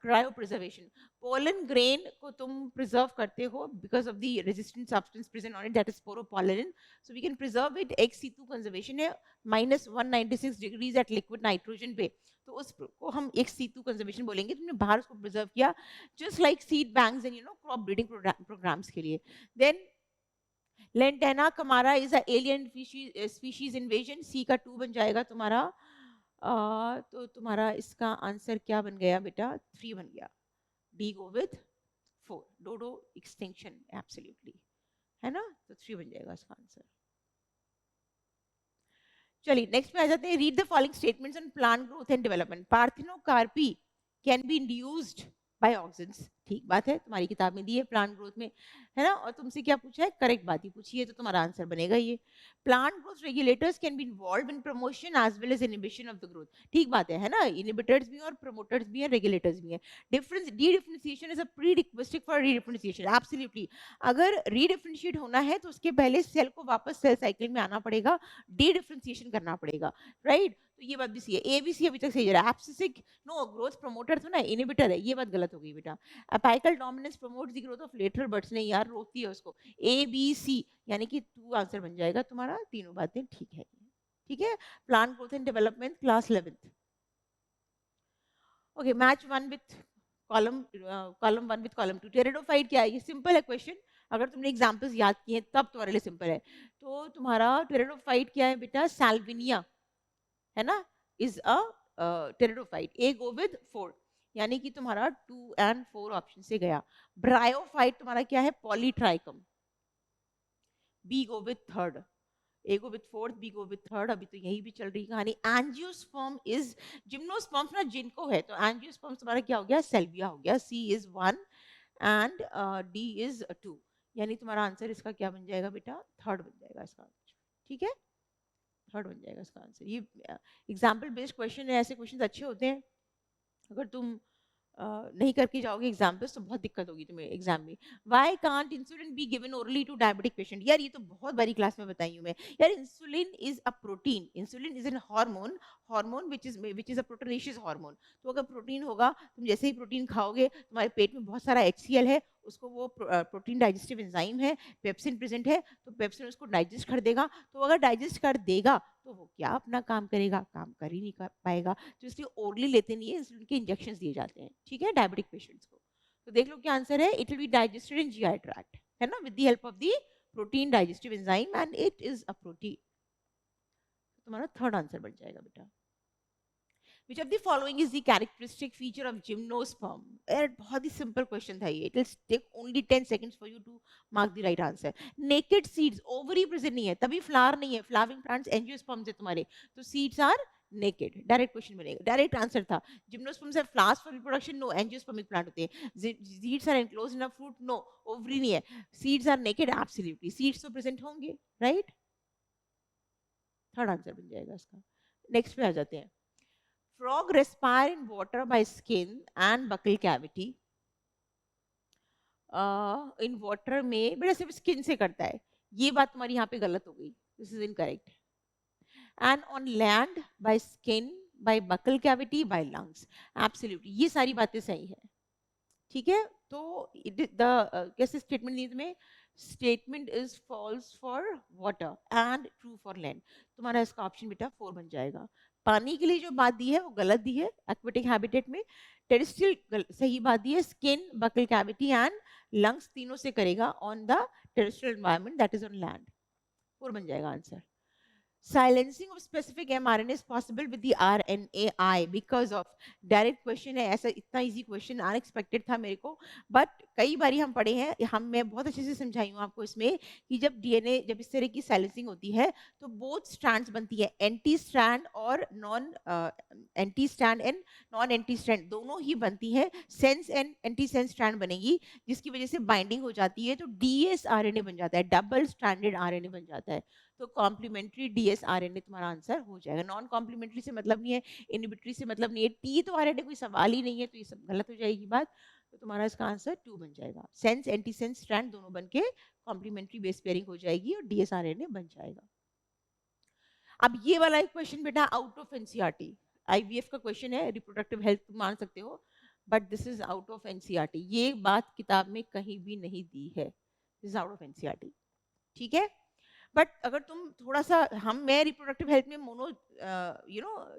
cryopreservation. Pollen grain को तुम preserve करते हो because of the resistant substance present on it, that is sporopollen. So we can preserve it. ex-situ conservation है -196 degrees at liquid nitrogen पे, तो उसको हम ex-situ conservation बोलेंगे। तुमने बाहर उसको preserve किया, just like seed banks and crop breeding programs के लिए। Then Lantana camara is a alien species invasion, C का 2 बन जाएगा तुम्हारा। तो तुम्हारा इसका आंसर क्या बन गया बेटा? 3 बन गया। D go with 4, dodo extinction, absolutely, है ना? तो 3 बन जाएगा इसका आंसर। चलिए नेक्स्ट पे आ जाते हैं। Read the following statements on plant growth and development. Parthenocarpy can be induced by auxins, ठीक बात है, तुम्हारी किताब में दी है प्लांट ग्रोथ में, है ना? और तुमसे क्या पूछा है? करेक्ट बात ही पूछी है, तो तुम्हारा आंसर बनेगा ये। Plant growth regulators can be involve in promotion as well as inhibition of the growth, ठीक बात है ना? इनहिबिटर्स भी हैं और प्रमोटर्स भी हैं, रेगुलेटर्स भी हैं। Difference, dedifferentiation is a prerequisite for redifferentiation, absolutely. अगर री डिफरेंशिएट होना है तो उसके पहले सेल को वापस सेल साइकिल में आना पड़ेगा, डी डिफरेंशिएशन करना पड़ेगा, राइट? तो ये बात भी सही है। ए बी सी अभी तक सही जा रहा है। एब्सिसिक नो, ग्रोथ प्रमोटर तो ना इनहिबिटर है, ये बात गलत हो गई बेटा। Apical dominance promotes the growth of lateral birds, नहीं यार, रोकती है उसको। ए बी सी यानी कि 2 आंसर बन जाएगा तुम्हारा, तीनों बातें ठीक है। ठीक है, plant growth and development class 11th। Okay, match 1 with column 1 with column 2। Pteridophyte क्या है? ये सिंपल है क्वेश्चन, अगर तुमने एग्जांपल्स याद किए हैं तब तुम्हारे लिए सिंपल है। तो तुम्हारा टेरिडोफाइट क्या है बेटा? सैल्विनिया, है ना? Is a pteridophyte. A go with 4, यानी कि तुम्हारा 2 and 4 ऑप्शन से गया। ब्रायोफाइट तुम्हारा क्या है? Polytrichum. B go with 3rd, A go with 4th, B go with 3rd। अभी तो यही भी चल रही कहानी। एंजियोस्पर्म इज जिम्नोस्पर्म ना जिनको है, तो एंजियोस्पर्म तुम्हारा क्या हो गया? सेल्विया हो गया। सी इज 1 एंड डी इज 2, यानी तुम्हारा आंसर इसका क्या बन जाएगा बेटा? 3rd बन जाएगा इसका आंसर। ठीक है, 3rd बन जाएगा इसका आंसर। ये एग्जाम्पल बेस्ड क्वेश्चन है, ऐसे क्वेश्चन अच्छे होते हैं। अगर तुम नहीं करके जाओगे एग्जाम्पल्स तो बहुत दिक्कत होगी तुम्हें एग्जाम में। Why can't insulin be given orally to diabetic patient? यार ये तो बहुत बड़ी क्लास में बताई हूँ मैं। यार insulin is a protein, insulin is an hormone, hormone which is a proteinaceous hormone. तो अगर प्रोटीन होगा, तुम जैसे ही प्रोटीन खाओगे तुम्हारे पेट में बहुत सारा HCl है, उसको वो प्रोटीन डाइजेस्टिव एंजाइम है, पेप्सिन प्रेजेंट है, तो पेप्सिन उसको डाइजेस्ट कर देगा। तो अगर डाइजेस्ट कर देगा तो वो क्या अपना काम करेगा? काम कर ही नहीं कर पाएगा। तो इसलिए ओरली लेते नहीं है, इंसुलिन के इंजेक्शंस दिए जाते हैं, ठीक है, डायबिटिक पेशेंट्स को। तो देख लो क्या आंसर है। It will be digested in GI tract, है ना, with the help of the protein digestive enzyme and it is a protein. तुम्हारा 3rd आंसर बन जाएगा बेटा। Which of the following is the characteristic feature of gymnosperm? बहुत ही simple question था ये. It will take only 10 seconds for you to mark the right answer. Naked seeds, ovary present नहीं है, तभी flower नहीं है. Flowering plants angiosperms है तुम्हारे, तो seeds are naked. Direct question बनेगा, direct answer था. Gymnosperms have flowers for reproduction? No. Angiospermic plant होते हैं. Seeds are enclosed in a fruit? No. Ovary नहीं है. Seeds are naked? Absolutely. Seeds तो present होंगे, right? 3rd आंसर बन जाएगा इसका। नेक्स्ट पे आ जाते हैं। Frog respire in water by skin and buccal cavity. In water में बेटा सिर्फ स्किन से करता है, ये बात तुम्हारी यहाँ पे गलत हो गई, this is incorrect. And on land by skin, by buccal cavity, by lungs, absolutely ये सारी बातें सही है। ठीक है, तो कैसे स्टेटमेंट दी तुम्हें? Statement is false for water and true for land. तुम्हारा इसका ऑप्शन बेटा 4 बन जाएगा। पानी के लिए जो बात दी है वो गलत दी है एक्वेटिक हैबिटेट में। टेरेस्ट्रियल सही बात दी है, skin, buccal cavity and lungs तीनों से करेगा on the terrestrial environment, that is on land. 4 बन जाएगा answer. Silencing of specific mRNA is possible with the RNAi because of direct question है, ऐसा इतना इजी क्वेश्चन अनएक्सपेक्टेड था मेरे को, बट कई बारी हम पढ़े हैं, मैं बहुत अच्छे से समझाई हूँ आपको इसमें कि जब डीएनए जब इस तरह की साइलेंसिंग होती है तो बोथ स्ट्रैंड्स बनती है, एंटी स्ट्रैंड और non anti strand and non anti strand दोनों ही बनती है, sense and anti sense strand बनेगी जिसकी वजह से बाइंडिंग हो जाती है, तो डीएस आरएनए बन जाता है, डबल स्ट्रैंडेड आरएनए बन जाता है, तो कॉम्प्लीमेंट्री डीएस आरएनए तुम्हारा आंसर हो जाएगा। नॉन कॉम्प्लीमेंट्री से मतलब नहीं है, इनहिबिटरी से मतलब नहीं है, टी तो आरएनए कोई सवाल ही नहीं है, तो ये सब गलत हो जाएगी बात, तो तुम्हारा इसका आंसर 2 बन जाएगा। सेंस एंटी सेंस स्ट्रैंड दोनों बनके कॉम्प्लीमेंट्री बेस पेयरिंग हो जाएगी और डीएस आरएनए बन जाएगा। अब ये वाला एक क्वेश्चन बेटा आउट ऑफ एनसीईआरटी, आईवीएफ का क्वेश्चन है, रिप्रोडक्टिव हेल्थ तुम मान सकते हो, but this is out of NCERT, ये बात किताब में कहीं भी नहीं दी है, this is out of NCERT, ठीक है। बट अगर तुम थोड़ा सा मैं रिप्रोडक्टिव हेल्थ में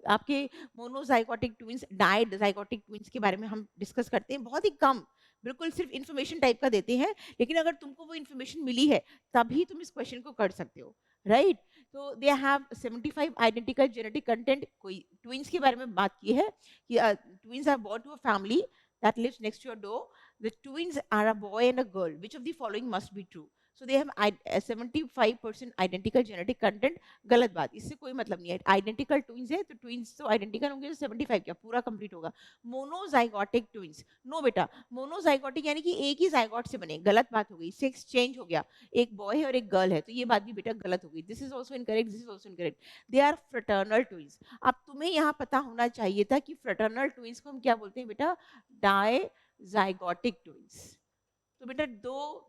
आपके मोनोजाइगोटिक ट्विंस, डाइजाइगोटिक ट्विंस के बारे में हम डिस्कस करते हैं बहुत ही कम, बिल्कुल सिर्फ इन्फॉर्मेशन टाइप का देते हैं, लेकिन अगर तुमको वो इन्फॉर्मेशन मिली है तभी तुम इस क्वेश्चन को कर सकते हो, राइट। तो they have 75 identical genetic content, कोई ट्विंस के बारे में बात की है कि twins are born to a family that lives next to your door. The twins are a boy and a girl. Which of the following must be true? So they have 75% identical genetic content. गलत बात, इससे कोई मतलब नहीं है, आइडेंटिकल ट्विंस है तो ट्विंस तो आइडेंटिकल होंगे, तो 75 क्या पूरा कंप्लीट होगा। मोनोजाइगोटिक ट्विंस, नो बेटा, मोनोजाइगोटिक यानी कि एक ही जाइगोट से बने, गलत बात हो गई, सेक्स चेंज हो गया, एक बॉय है और एक गर्ल है, तो ये बात भी बेटा गलत हो गई, this is also incorrect, this is also incorrect. They are fraternal twins. अब तुम्हें यहाँ पता होना चाहिए था कि फ्रेटर्नल ट्विंस को हम क्या बोलते हैं बेटा, डाइजाइगोटिक ट्विंस। तो बेटा दो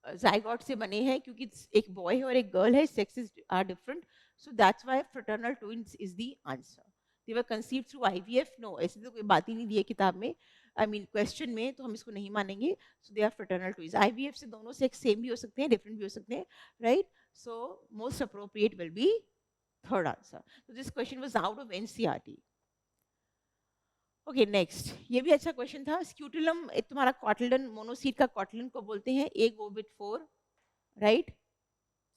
जाइगोट से बने हैं, क्योंकि एक बॉय है और एक गर्ल है, sexes are different, so that's why fraternal twins is the answer. They were conceived through IVF, no ऐसे तो कोई बात ही नहीं दी है किताब में, आई मीन क्वेश्चन में, तो हम इसको नहीं मानेंगे। So they are fraternal twins. IVF से दोनों सेक्स सेम भी हो सकते हैं, डिफरेंट भी हो सकते हैं, right. So most appropriate will be third answer. तो this question was out of NCERT. Okay next, ये भी अच्छा क्वेश्चन था। स्क्यूटुलम तुम्हारा कॉटलिडन मोनोसीट का कॉटलिडन को बोलते हैं, A go with 4, right,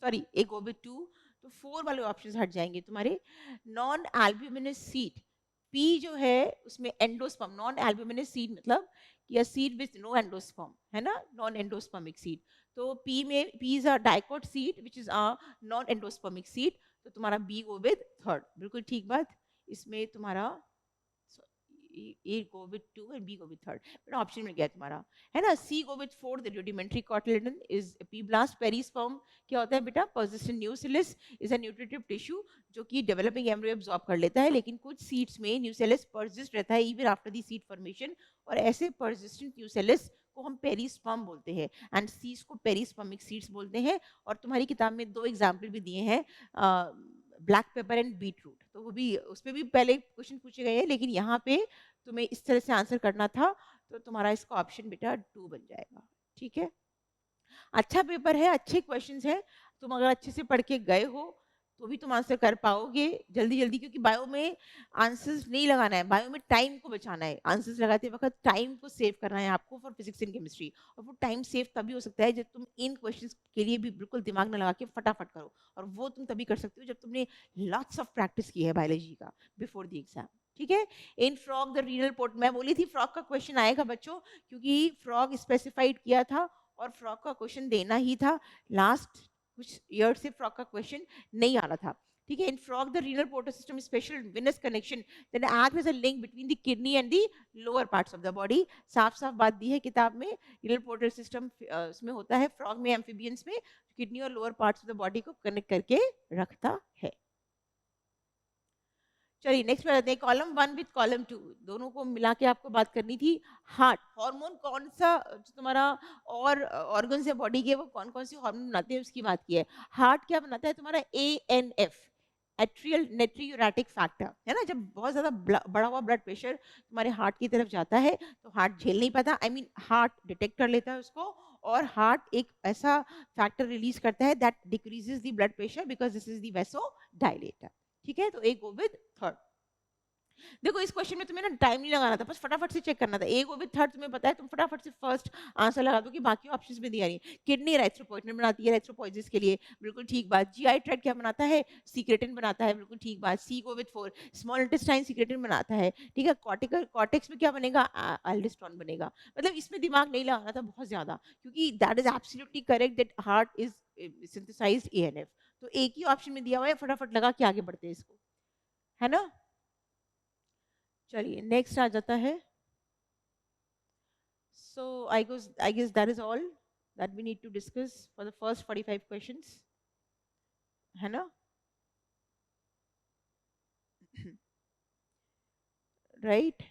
sorry A go with 2, तो 4 वाले ऑप्शंस हट जाएंगे तुम्हारे। नॉन एल्ब्यूमिनस सीड, पी जो है उसमें एंडोस्पर्म, नॉन एल्ब्यूमिनस सीड मतलब या सीड विद नो एंडोस्पर्म, है ना, नॉन एंडोस्पर्मिक सीड, तो पी में P is a dicot seed which is a non endospermic seed, तो तुम्हारा बी गो विद 3rd, बिल्कुल ठीक बात। इसमें तुम्हारा A go with 2 and B go with 3rd, but option मिल गया तुम्हारा, है ना। C go with 4, the rudimentary cotyledon is epiblast। perisperm क्या होता है बेटा, persistent nucellus is a nutritive tissue जो कि developing embryo absorb कर लेता है, लेकिन कुछ seeds में nucellus persist रहता है even after the seed formation, और ऐसे persistent nucellus को हम पेरिस्पर्म बोलते हैं, एंड सीड्स को पेरिस्पर्मिक सीड्स बोलते हैं। और तुम्हारी किताब में 2 एग्जाम्पल भी दिए हैं, ब्लैक पेपर एंड बीटरूट, तो वो भी उस पर भी पहले क्वेश्चन पूछे गए हैं, लेकिन यहाँ पे तुम्हें इस तरह से आंसर करना था, तो तुम्हारा इसका ऑप्शन बेटा 2 बन जाएगा, ठीक है। अच्छा पेपर है, अच्छे क्वेश्चंस हैं, तुम अगर अच्छे से पढ़ के गए हो तो भी तुम आंसर कर पाओगे जल्दी जल्दी, क्योंकि बायो में आंसर्स नहीं लगाना है, बायो में टाइम को बचाना है, आंसर्स लगाते वक्त टाइम को सेव करना है आपको फॉर फिजिक्स एंड केमिस्ट्री। और वो टाइम सेव तभी हो सकता है जब तुम इन क्वेश्चंस के लिए भी बिल्कुल दिमाग न लगा के फटाफट करो, और वो तुम तभी कर सकते हो जब तुमने लॉट्स ऑफ प्रैक्टिस की है बायोलॉजी का बिफोर द एग्जाम, ठीक है। In frog the renal port, मैं बोली थी फ्रॉग का क्वेश्चन आएगा बच्चों, क्योंकि फ्रॉग स्पेसिफाइड किया था और फ्रॉग का क्वेश्चन देना ही था, लास्ट कुछ ईयर से फ्रॉग का क्वेश्चन नहीं आ रहा था, ठीक है। In frog the renal portal system special venous connection that act as a link between the kidney and the lower parts of the body, साफ साफ बात दी है किताब में, रीनल पोर्टल सिस्टम उसमें होता है, फ्रॉग में, एम्फीबियंस में, किडनी और lower parts of the body को कनेक्ट करके रखता है। चलिए नेक्स्ट पे आते हैं, कॉलम 1 विद कॉलम 2, दोनों को मिला के आपको बात करनी थी। हार्ट हार्मोन कौन सा जो तुम्हारा और ऑर्गन्स है बॉडी के, वो कौन कौन से हार्मोन बनाते हैं उसकी बात की है। हार्ट क्या बनाता है तुम्हारा, ANF, एट्रियल नेट्रियूरेटिक फैक्टर, है ना। जब बहुत ज्यादा बढ़ा हुआ ब्लड प्रेशर तुम्हारे हार्ट की तरफ जाता है तो हार्ट झेल नहीं पाता, आई मीन हार्ट डिटेक्ट कर लेता है उसको, और हार्ट एक ऐसा फैक्टर रिलीज करता है that decreases the blood pressure because this is the वेसो dilator, ठीक है। तो एक गो विद 3rd। देखो इस क्वेश्चन में तुम्हें ना टाइम नहीं लगाना था, बस फटाफट से चेक करना था। ए को भी थर्ड तुम्हें पता है, तुम फटाफट से फर्स्ट आंसर लगा दो कि बाकी ऑप्शंस में दिया नहीं। किडनी एरिथ्रोपोइटिन बनाती है एरिथ्रोपोइसिस के लिए, बिल्कुल ठीक बात। जीआई ट्रैक्ट क्या बनाता है? सीक्रेटिन बनाता है, बिल्कुल ठीक बात। C go with 4, small intestine secretin बनाता है, ठीक है। कॉर्टिकल कॉर्टेक्स में क्या बनेगा? एल्डोस्टेरोन बनेगा। मतलब इसमें दिमाग नहीं लगाना था बहुत ज्यादा, क्योंकि that is absolutely correct that heart is synthesized ANF. तो एक ही ऑप्शन में दिया हुआ है, फटाफट लगा के आगे बढ़ते हैं इसको, है ना। चलिए नेक्स्ट आ जाता है। So I guess that is all that we need to discuss for the first 45 questions, है ना? Right?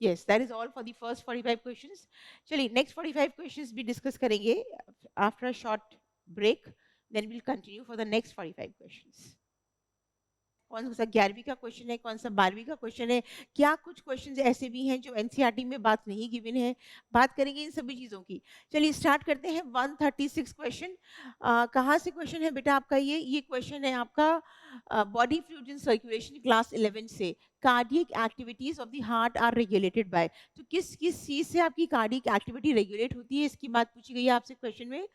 Yes, that is all for the first 45 questions. चलिए next 45 questions भी discuss करेंगे after a short break. Then we'll continue for the next 45 questions. कौन सा 11वीं का क्वेश्चन है, कौन सा 12वीं का क्वेश्चन है, क्या कुछ क्वेश्चन ऐसे भी हैं जो एनसीईआरटी में बात नहीं गिवन है, बात करेंगे इन सभी चीज़ों की। चलिए स्टार्ट करते हैं। 136 क्वेश्चन। कहाँ से क्वेश्चन है बेटा आपका? ये क्वेश्चन है आपका body fluids in circulation class 11 से। Cardiac activities of the heart are regulated by. तो किस किस चीज़ से आपकी कार्डियक एक्टिविटी रेगुलेट होती है, इसकी बात पूछी गई है आपसे क्वेश्चन में।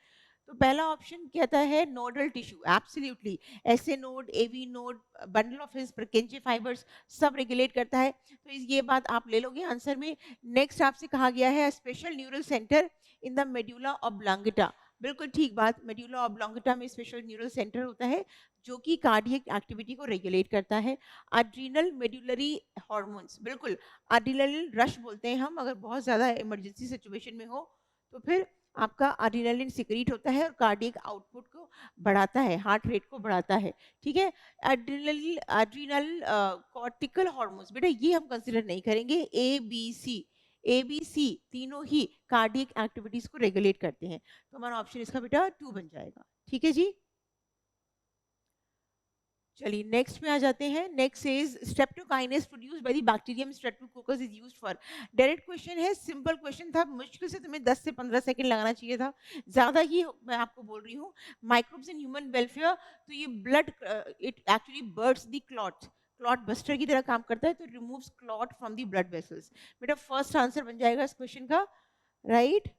तो पहला ऑप्शन कहता है nodal tissue, absolutely. SA node, AV node, bundle of His Purkinje fibres सब रेगुलेट करता है, तो ये बात आप ले लोगे आंसर में। नेक्स्ट आपसे कहा गया है special neural centre in the medulla oblongata, बिल्कुल ठीक बात। मेडुला ऑब्लांगेटा में स्पेशल न्यूरल सेंटर होता है जो कि कार्डियक एक्टिविटी को रेगुलेट करता है। एड्रिनल मेडुलरी हार्मोन्स, बिल्कुल एड्रिनल रश बोलते हैं हम, अगर बहुत ज़्यादा इमरजेंसी सिचुएशन में हो तो फिर आपका एड्रेनालिन सिक्रीट होता है और कार्डियक आउटपुट को बढ़ाता है, हार्ट रेट को बढ़ाता है, ठीक है। एड्रिनल कॉर्टिकल हार्मोन्स बेटा ये हम कंसीडर नहीं करेंगे। ए बी सी तीनों ही कार्डियक एक्टिविटीज को रेगुलेट करते हैं, तो हमारा ऑप्शन इसका बेटा 2 बन जाएगा, ठीक है जी। चलिए नेक्स्ट में आ जाते हैं। Next is streptokinase produced by the bacterium Streptococcus is used for. Direct question है, सिंपल क्वेश्चन था, मुश्किल से तुम्हें 10 से 15 सेकंड लगाना चाहिए था, ज्यादा ही मैं आपको बोल रही हूँ। माइक्रोब्स इन ह्यूमन वेलफेयर, तो ये blood it actually birds the clot, clot buster की तरह काम करता है, तो removes clot from the blood vessels. बेटा फर्स्ट आंसर बन जाएगा इस क्वेश्चन का, right.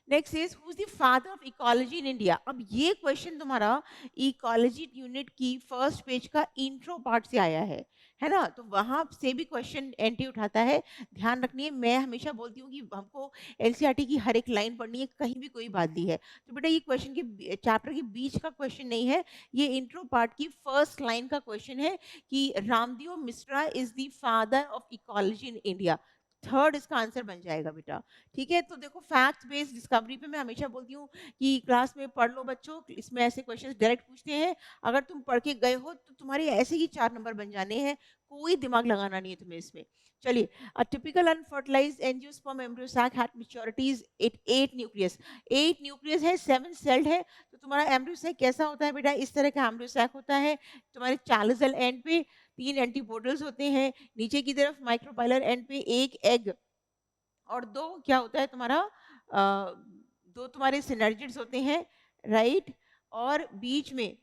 Next is who is the father of ecology in India. अब ये क्वेश्चन तुम्हारा इकोलॉजी यूनिट की फर्स्ट पेज का इंट्रो पार्ट से आया है ना, तो वहां से भी क्वेश्चन एंट्री उठाता है। ध्यान रखनी है, मैं हमेशा बोलती हूँ कि हमको एनसीईआरटी की हर एक लाइन पढ़नी है, कहीं भी कोई बात दी है तो बेटा ये क्वेश्चन के चैप्टर के बीच का क्वेश्चन नहीं है, ये इंट्रो पार्ट की फर्स्ट लाइन का क्वेश्चन है कि Ramdev Mishra is the father of ecology in India. Third इसका आंसर बन जाएगा बेटा, ठीक है। तो देखो फैक्ट बेस्ड डिस्कवरी पे मैं हमेशा बोलती हूँ कि क्लास में पढ़ लो बच्चों, इसमें ऐसे क्वेश्चंस डायरेक्ट पूछते हैं, अगर तुम पढ़ के गए हो तो तुम्हारे ऐसे ही 4 नंबर बन जाने हैं, कोई दिमाग लगाना नहीं है तुम्हें इसमें। चलिए, a typical unfertilized angiosperm embryo sac had maturities 8 nucleus. 8 nucleus है, 7 सेल्ड है, तो तुम्हारा एम्ब्रियो सैक कैसा होता है बेटा? इस तरह का एम्ब्रियो सैक होता है। तुम्हारे चालिसल एंड पे 3 एंटीपोडल्स होते हैं, नीचे की तरफ माइक्रोपाइलर एंड पे 1 एग, और 2 क्या होता है तुम्हारा 2 तुम्हारे सिनर्जिड्स होते हैं, राइट। और बीच में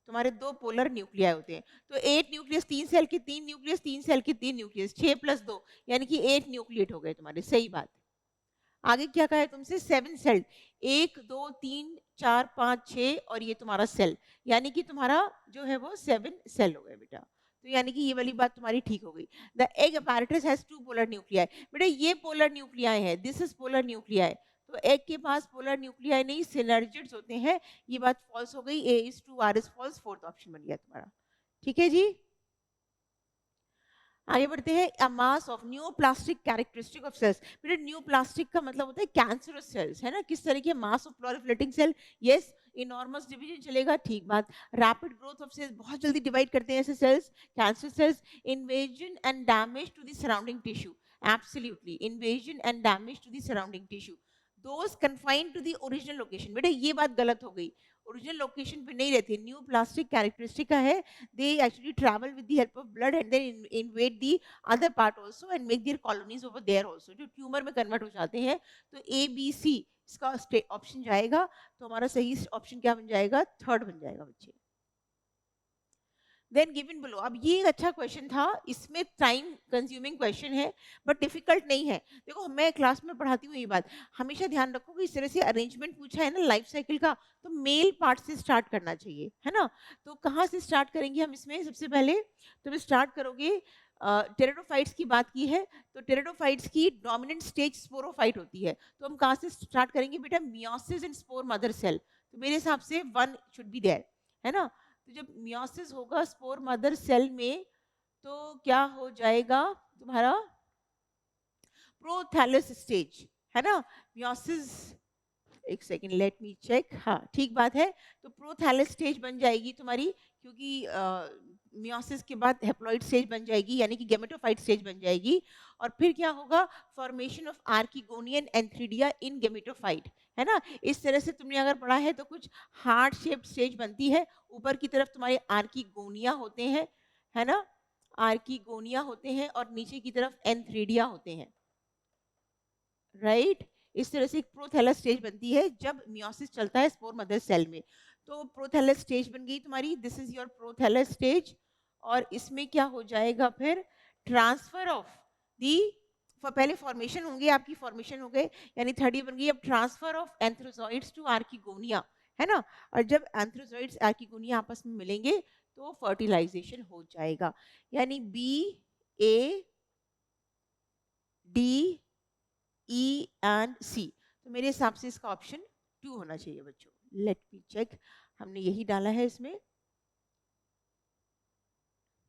तुम्हारे 2 पोलर न्यूक्लियाई होते हैं। तो 8 न्यूक्लियस, 3 सेल के 3 न्यूक्लियस, 3 सेल के 3 न्यूक्लियस, 6 + 2 यानी कि 8 न्यूक्लिएट हो गए तुम्हारे, सही बात। आगे क्या कहा है तुमसे? 7 सेल, 1 2 3 4 5 6 और ये तुम्हारा सेल, यानी कि तुम्हारा जो है वो 7 सेल हो गए बेटा। तो यानी कि ये वाली बात तुम्हारी ठीक हो गई। The egg apparatus has 2 polar nuclei. बेटा ये पोलर न्यूक्लियाई है, दिस इज पोलर न्यूक्लियाई, तो एग के पास पोलर न्यूक्लियाई नहीं सिनर्जिड्स होते हैं, ये बात फॉल्स हो गई। A is true, R is false, fourth option बन गया तुम्हारा, ठीक है जी। आगे बढ़ते हैं। A mass of neoplastic characteristic of cells. बेटा न्यूप्लास्टिक का मतलब होता है कैंसरस सेल्स, है ना। किस तरह के? Mass of proliferating cell, yes. Enormous division चलेगा, ठीक बात। रैपिड ग्रोथ ऑफ सेल्स, बहुत जल्दी डिवाइड करते हैं ऐसे cells, cancer cells. Invasion and damage to the surrounding tissue, absolutely invasion and damage to the surrounding tissue. Those confined to the original location, बेटा ये बात गलत हो गई, ओरिजिनल लोकेशन पे नहीं रहती। न्यू प्लास्टिक कैरेक्टरिस्टिक का है, they actually travel with the help of blood and then invade the other part also and make their colonies over there also, जो ट्यूमर में कन्वर्ट हो जाते हैं। तो ए बी सी इसका ऑप्शन जाएगा, तो हमारा सही ऑप्शन क्या बन जाएगा? थर्ड बन जाएगा बच्चे। Then given below. अब ये एक अच्छा क्वेश्चन था, इसमें टाइम कंज्यूमिंग क्वेश्चन है बट डिफिकल्ट नहीं है। देखो मैं क्लास में पढ़ाती हूँ, ये बात हमेशा ध्यान रखो कि इस तरह से अरेंजमेंट पूछा है ना लाइफ साइकिल का, तो मेल पार्ट से स्टार्ट करना चाहिए, है ना। तो कहाँ से स्टार्ट करेंगे हम इसमें? सबसे पहले तुम स्टार्ट करोगे, टेरिडोफाइट्स की बात की है, तो टेरिडोफाइट्स की डोमिनेंट स्टेज स्पोरोफाइट होती है। तो हम कहाँ से स्टार्ट करेंगे बेटा? Meiosis in spore mother cell. तो मेरे हिसाब से 1 शुड बी देयर, है ना। तो जब मियोसिस होगा स्पोर मदर सेल में, तो क्या हो जाएगा तुम्हारा? प्रोथैलस स्टेज, है ना। मियोसिस, एक सेकेंड लेट मी चेक, हाँ ठीक बात है। तो प्रोथैलस स्टेज बन जाएगी तुम्हारी, क्योंकि मियोसिस के बाद हैप्लॉइड स्टेज बन जाएगी, यानी कि गैमेटोफाइट स्टेज बन जाएगी। और फिर क्या होगा? Formation of archegonia and antheridia in gametophyte, है ना। इस तरह से तुमने अगर पढ़ा है तो कुछ हार्ट शेप्ड स्टेज बनती है। ऊपर की तरफ तुम्हारे आर्किगोनिया होते हैं, है ना, आर्किगोनिया होते हैं, और नीचे की तरफ एंथ्रीडिया होते हैं, राइट। इस तरह से एक प्रोथैलस स्टेज बनती है जब मियोसिस चलता है स्पोर मदर सेल में। तो प्रोथैलस स्टेज बन गई तुम्हारी, this is your prothallus stage. और इसमें क्या हो जाएगा फिर? ट्रांसफर ऑफ दी, पहले फॉर्मेशन होंगे, आपकी फॉर्मेशन हो गए, यानी 30 बन गई। अब transfer of antherozoids to archegonia, है ना। और जब एंथ्रोजॉइड्स आर्किगोनिया आपस में मिलेंगे तो फर्टिलाइजेशन हो जाएगा, यानी BADE एंड C। तो मेरे हिसाब से इसका ऑप्शन 2 होना चाहिए बच्चों। लेट मी चेक, हमने यही डाला है इसमें,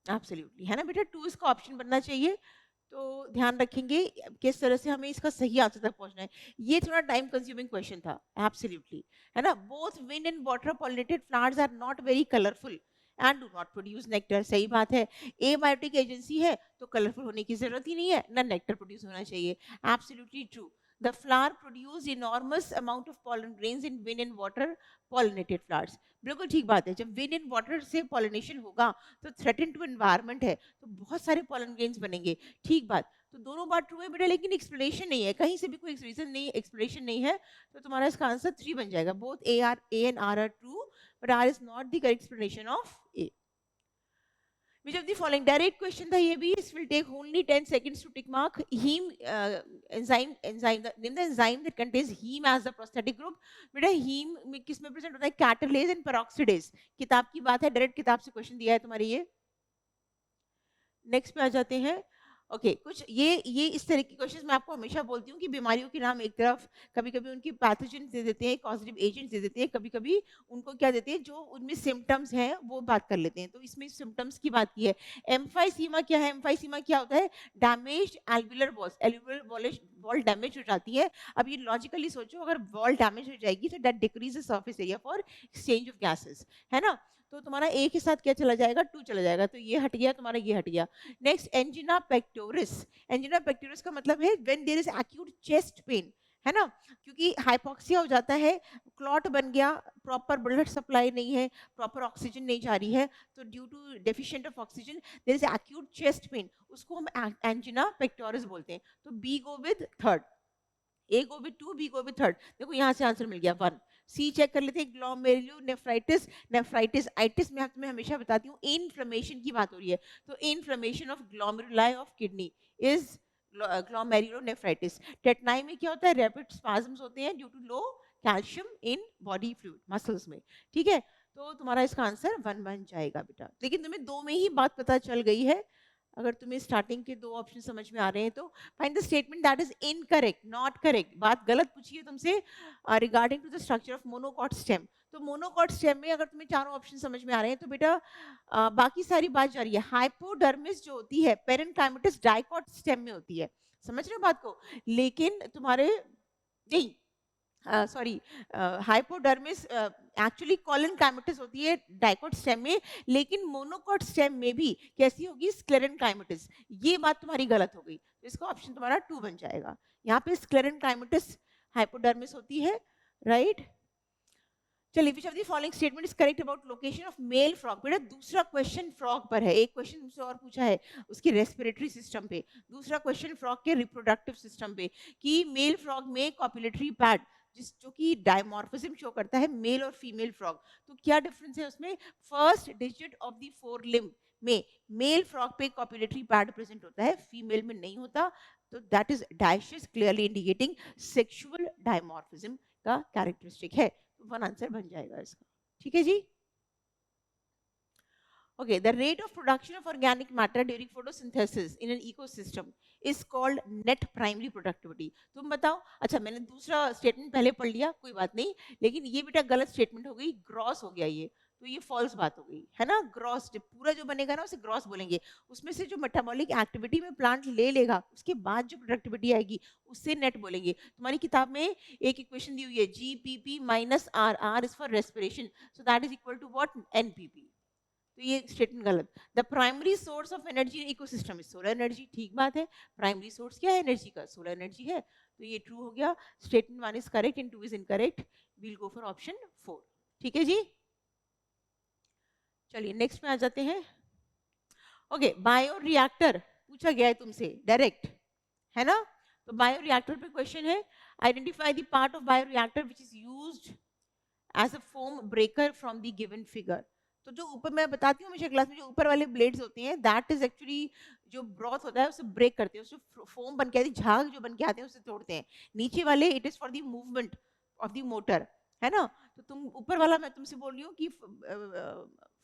एब्सोल्युटली, है ना बेटा, 2 इसका ऑप्शन बनना चाहिए। तो ध्यान रखेंगे किस तरह से हमें इसका सही आंसर तक पहुंचना है। ये थोड़ा टाइम कंज्यूमिंग क्वेश्चन था, एब्सोल्युटली, है ना। Both wind and water pollinated flowers are not very colourful and do not produce nectar. सही बात है, एबायोटिक एजेंसी है तो कलरफुल होने की जरूरत ही नहीं है, ना नेक्टर प्रोड्यूस होना चाहिए, absolutely true. The flower produce enormous amount of pollen grains in wind and water pollinated flowers। बिल्कुल ठीक बात है, जब विंड एंड वाटर से पॉलिनेशन होगा तो थ्रेटन टू एनवायरनमेंट है, तो बहुत सारे पॉलन ग्रेन्स बनेंगे, ठीक बात। तो दोनों बात ट्रू है बेटा, लेकिन एक्सप्लेनेशन नहीं है, कहीं से भी कोई रीजन नहीं, एक्सप्लेनेशन नहीं है। तो तुम्हारा इसका आंसर 3 बन जाएगा। Both A and R are true, but R is not the correct explanation of A। Which of the following? Direct question था ये भी, it will take only 10 seconds to tick mark। Heme enzyme, name the enzyme that contains heme as the prosthetic group। बेटा heme में किस में प्रेजेंट होता है? Catalase and peroxidase. किताब की बात है, डायरेक्ट किताब से क्वेश्चन दिया है तुम्हारे ये। नेक्स्ट पे आ जाते हैं। ओके कुछ ये इस तरह के क्वेश्चंस मैं आपको हमेशा बोलती हूँ कि बीमारियों के नाम एक तरफ, कभी कभी उनकी पैथोजन दे देते हैं, कॉजेटिव एजेंट्स दे देते हैं, कभी कभी उनको क्या देते हैं, जो उनमें सिम्टम्स हैं वो बात कर लेते हैं। तो इसमें सिम्टम्स की बात की है। एम्फाइसीमा क्या है? एम्फाइसीमा क्या होता है? डैमेज्ड एल्वियुलर वॉल्स, एल्वियुलर वॉल डैमेज हो जाती है। अब ये लॉजिकली सोचो, अगर वॉल डैमेज हो जाएगी तो that decreases surface area for exchange of gases, है ना। तो तुम्हारा एक के साथ क्या चला जाएगा? 2 चला जाएगा, तो ये हट गया तुम्हारा, ये हट गया। Next angina pectoris. Angina pectoris का मतलब है when there is acute chest pain, है ना, क्योंकि हाइपोक्सिया हो जाता है, क्लॉट बन गया, प्रॉपर ब्लड सप्लाई नहीं है, प्रॉपर ऑक्सीजन नहीं जा रही है, तो due to deficient of oxygen there is acute chest pain, उसको हम एंजिना पेक्टोरिस बोलते हैं। तो B go with third, A go with 2, B go with third. देखो यहाँ से आंसर मिल गया 1। सी चेक कर लेते हैं, ग्लोमेरुलोनेफ्राइटिस, नेफ्राइटिस आइटिस में तुम्हें हमेशा बताती हूँ इन्फ्लेमेशन की बात हो रही है, तो inflammation of glomeruli of kidney is glomerulonephritis. Tetany में क्या होता है? रैपिड स्पाज्म्स होते हैं due to low calcium in body fluid, muscles में, ठीक है। तो तुम्हारा इसका आंसर 1 बन जाएगा बेटा। लेकिन तुम्हें 2 में ही बात पता चल गई है, अगर तुम्हें स्टार्टिंग के 2 ऑप्शन समझ में आ रहे हैं तो। Find the statement that is incorrect, not correct. बात गलत पूछी है तुमसे regarding to the structure of monocot stem. तो मोनोकॉट स्टेम में अगर तुम्हें चारों ऑप्शन समझ में आ रहे हैं तो बेटा बाकी सारी बात जा रही है। हाइपोडर्मिस जो होती है पेरेन्काइमेटिस डाइकॉट स्टेम में होती है, समझ रहे हो बात को। लेकिन तुम्हारे नहीं, सॉरी, हाइपोडर्मिस एक्चुअली कॉलनकाइमेटिस होती है डाइकोट स्टेम में, लेकिन मोनोकॉट स्टेम में भी कैसी होगी? स्क्लेरेनकाइमेटिस। ये बात तुम्हारी गलत हो गई, तो इसका ऑप्शन तुम्हारा 2 बन जाएगा। यहाँ पे स्क्लेरेनकाइमेटिस हाइपोडर्मिस होती है, राइट। चलिए, विच of the following statement is correct about location of male frog. बेटा दूसरा क्वेश्चन फ्रॉग पर है, एक क्वेश्चन तुमसे और पूछा है उसकी रेस्पिरेटरी सिस्टम पे, दूसरा क्वेश्चन फ्रॉग के रिप्रोडक्टिव सिस्टम पे, कि मेल फ्रॉग में कॉपुलेटरी पैड जो कि डायमॉर्फिज्म शो करता है मेल और फीमेल फ्रॉग। तो क्या डिफरेंस है उसमें? First digit of the four limb में मेल फ्रॉग पे कॉपुलेटरी पैड प्रेजेंट होता है, फीमेल में नहीं होता। तो that is dioecious, clearly indicating sexual dimorphism का कैरेक्टरिस्टिक है। तो वन आंसर बन जाएगा इसका। ठीक है जी। Okay, the rate of production of organic matter during photosynthesis in an ecosystem is called net primary productivity. तुम बताओ। अच्छा, मैंने दूसरा स्टेटमेंट पहले पढ़ लिया, कोई बात नहीं, लेकिन ये बेटा गलत स्टेटमेंट हो गई, ग्रॉस हो गया ये, तो ये फॉल्स बात हो गई है ना। ग्रॉस पूरा जो बनेगा ना उसे ग्रॉस बोलेंगे। उसमें से जो मेटाबॉलिक एक्टिविटी में प्लांट ले लेगा उसके बाद जो प्रोडक्टिविटी आएगी उससे नेट बोलेंगे। तुम्हारी किताब में एक इक्वेशन दी हुई है, GPP minus R, R is for respiration, so that is equal to what? NPP। तो ये स्टेटमेंट गलत। The primary source of energy in ecosystem is solar energy, ठीक बात है। प्राइमरी सोर्स क्या है एनर्जी का? सोलर एनर्जी है, तो ये ट्रू हो गया। Statement 1 is correct and 2 is incorrect. We will go for option 4। ठीक है जी। चलिए नेक्स्ट में आ जाते हैं। ओके, बायोरिएक्टर पूछा गया है तुमसे डायरेक्ट, है ना। तो बायोरिएक्टर पे क्वेश्चन है, identify the part of bioreactor which is used as a foam breaker from the given figure. तो जो ऊपर मैं बताती हूँ हमेशा क्लास में, जो ऊपर वाले ब्लेड्स होते हैं दैट इज एक्चुअली जो ब्रॉथ होता है उसे ब्रेक करते हैं, उससे फोम बन के आती है, झाग जो बन के आते हैं उसे तोड़ते हैं। नीचे वाले it is for the movement of the motor, है ना। तो तुम ऊपर वाला मैं तुमसे बोल रही हूँ कि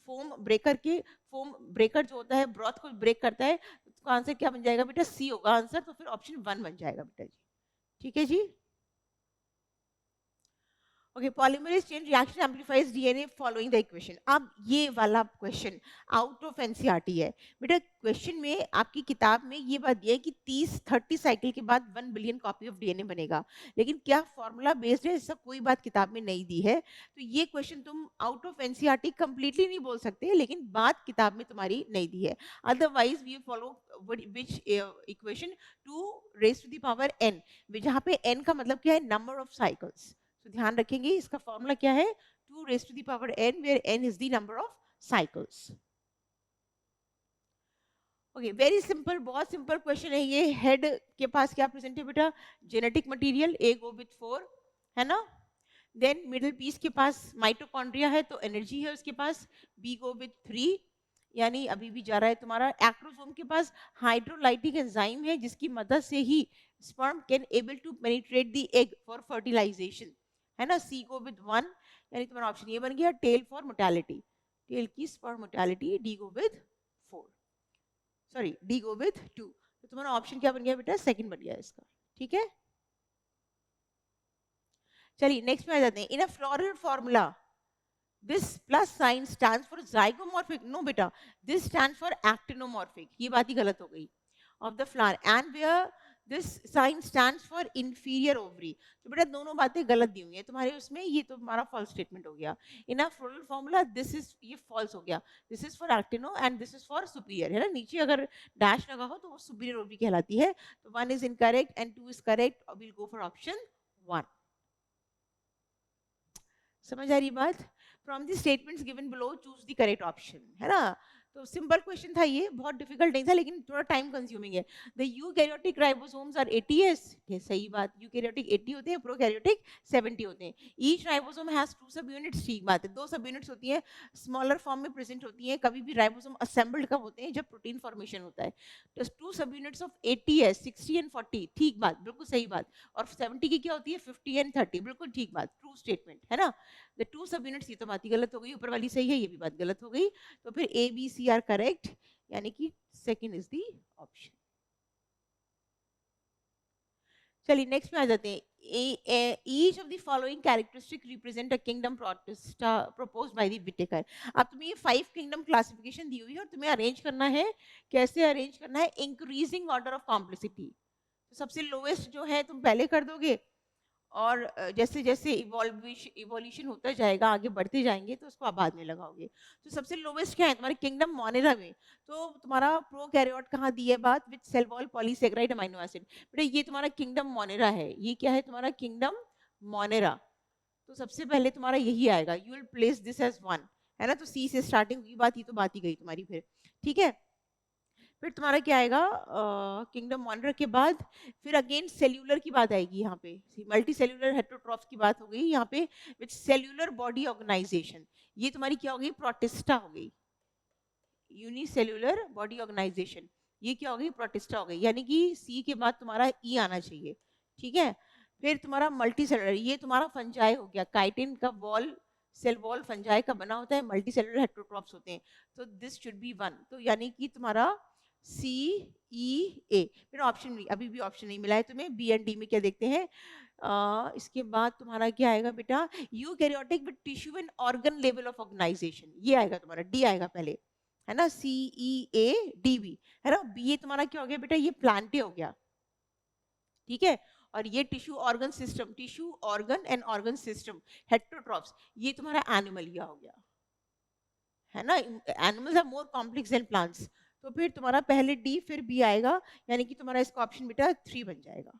फोम ब्रेकर जो होता है ब्रॉथ को ब्रेक करता है, तो आंसर क्या बन जाएगा बेटा? सी होगा आंसर। तो फिर ऑप्शन 1 बन जाएगा बेटा जी। ठीक है जी। Okay, polymerase chain reaction amplifies DNA following the equation. अब ये वाला क्वेश्चन आउट ऑफ एनसीईआरटी है बेटा। क्वेश्चन में आपकी किताब में ये बात दिया है कि 30 साइकिल के बाद 1 बिलियन कॉपी ऑफ डीएनए बनेगा, लेकिन क्या फॉर्मूला बेस्ड है, ऐसा कोई बात किताब में नहीं दी है। तो ये क्वेश्चन तुम आउट ऑफ एनसीईआरटी कंप्लीटली नहीं बोल सकते, लेकिन बात किताब में तुम्हारी नहीं दी है। Otherwise we follow which equation? 2 raise to the power n, जहाँ पे n का मतलब क्या है? Number of cycles. तो ध्यान रखेंगे इसका फॉर्मूला क्या है? 2 raised to the power n, where n is the number of cycles. Okay, very simple, बहुत सिंपल क्वेश्चन है ये। हेड के पास क्या प्रेजेंट है बेटा? Genetic material, A go with 4, है ना। देन मिडिल पीस के पास माइटोकॉन्ड्रिया है तो एनर्जी है उसके पास, बी गो विथ 3, यानी अभी भी जा रहा है तुम्हारा। एक्रोसोम के पास हाइड्रोलाइटिक एंजाइम है जिसकी मदद से ही sperm can able to penetrate the egg for fertilization, है ना। सी गो विद 1, यानी तुम्हारा ऑप्शन ये बन गया। टेल फॉर मोर्टेलिटी, टेल की sperm mortality, D go with 4, sorry D go with 2। तो तुम्हारा ऑप्शन क्या बन गया बेटा? सेकंड बन गया इसका। ठीक है, चलिए नेक्स्ट में आ जाते हैं। In a floral formula this plus sign stands for zygomorphic, no beta, this stands for actinomorphic, ये बात ही गलत हो गई, of the flower, and where this sign stands for inferior ovary। तो बेटा दोनों बातें गलत दी हुई हैं तुम्हारे उसमें, ये तो हमारा फॉल्स स्टेटमेंट हो गया। इन a floral formula this is, ये फॉल्स हो गया, this is for actino and this is for superior, है ना। नीचे अगर डैश लगा हो तो वो सुपीरियर ओवरी कहलाती है। तो 1 is incorrect and 2 is correct, will go for option 1। समझ आ रही बात? From the statements given below choose the correct option, है ना। तो सिंपल क्वेश्चन था ये, बहुत डिफिकल्ट नहीं था, लेकिन थोड़ा टाइम कंज्यूमिंग है। The eukaryotic ribosomes are 80s, ये सही बात। यूकैरियोटिक 80 होते हैं, प्रोकैरियोटिक 70 होते हैं। ईच राइबोसोम हैज 2 सब यूनिट्स, ठीक बात है। 2 सब यूनिट्स होती हैं, स्मॉलर फॉर्म में प्रेजेंट होती हैं। कभी भी राइबोसोम असेंबल्ड कब होते हैं? जब प्रोटीन फॉर्मेशन होता है। तो 2 सब यूनिट्स ऑफ 80 है, 60 एंड 40, ठीक बात, बिल्कुल सही बात। और 70 की क्या होती है? 50 एंड 30, बिल्कुल ठीक बात, ट्रू स्टेटमेंट, है ना। द 2 सब यूनिट्स, ये तो बात ही गलत हो गई, ऊपर वाली सही है, ये भी बात गलत हो गई। तो फिर A B C are correct, यानी कि सेकंड इज द ऑप्शन। चलिए नेक्स्ट में आ जाते हैं। each of the following characteristic represent a kingdom proposed by the Whittaker। अब तुम्हें ये 5 किंगडम क्लासिफिकेशन दी हुई है और तुम्हें अरेंज करना है। कैसे अरेंज करना है? Increasing order of complexity. तो सबसे लोएस्ट जो है तुम पहले कर दोगे, और जैसे जैसे इवोल्यूशन होता जाएगा, आगे बढ़ते जाएंगे, तो उसको आप बाद में लगाओगे। तो सबसे लोवेस्ट क्या है तुम्हारे किंगडम मोनेरा में? तो तुम्हारा प्रोकैरियोट कहाँ दी है बात? With cell wall polysaccharide amino acid, बेटा ये तुम्हारा किंगडम मोनेरा है। ये क्या है तुम्हारा? Kingdom Monera. तो सबसे पहले तुम्हारा यही आएगा, you will place this as 1, है ना। तो सी से स्टार्टिंग की बात, ये तो बात ही गई तुम्हारी फिर, ठीक है। फिर तुम्हारा क्या आएगा, किंगडम मॉनिटर के बाद फिर अगेन सेल्यूलर की बात आएगी यहाँ पे, मल्टी सेल्यूलर हेटेरोट्रॉफ्स की बात हो गई यहाँ पे, विच सेल्यूलर बॉडी ऑर्गेनाइजेशन, ये तुम्हारी क्या हो गई, प्रोटिस्टा हो गई, यूनिसेल्यूलर बॉडी ऑर्गेनाइजेशन, ये क्या हो गई, प्रोटिस्टा हो गई, यानी कि सी के बाद तुम्हारा ई आना चाहिए, ठीक है। फिर तुम्हारा मल्टी सेलुलर, ये तुम्हारा फंजाई हो गया, काइटिन का वॉल, सेल वॉल फंजाई का बना होता है, मल्टी सेलुलर हेटेरोट्रॉप्स होते हैं, तो दिस शुड बी 1, तो यानी कि तुम्हारा सी ई ए। फिर ऑप्शन बी, अभी भी ऑप्शन नहीं मिला है तुम्हें, बी एंड डी में क्या देखते हैं। इसके बाद तुम्हारा क्या आएगा बेटा, eukaryotic with tissue and organ level of organization, ये आएगा तुम्हारा, डी आएगा पहले, है ना, सी ई ए डी बी, है ना। बी ये तुम्हारा क्या हो गया बेटा, ये प्लांटे हो गया, ठीक है। और ये tissue organ system, tissue organ and organ system heterotrophs, ये तुम्हारा एनिमलिया हो गया, है ना। Animals are more complex than plants, तो फिर तुम्हारा पहले डी फिर बी आएगा, यानी कि तुम्हारा इसका ऑप्शन बेटा 3 बन जाएगा।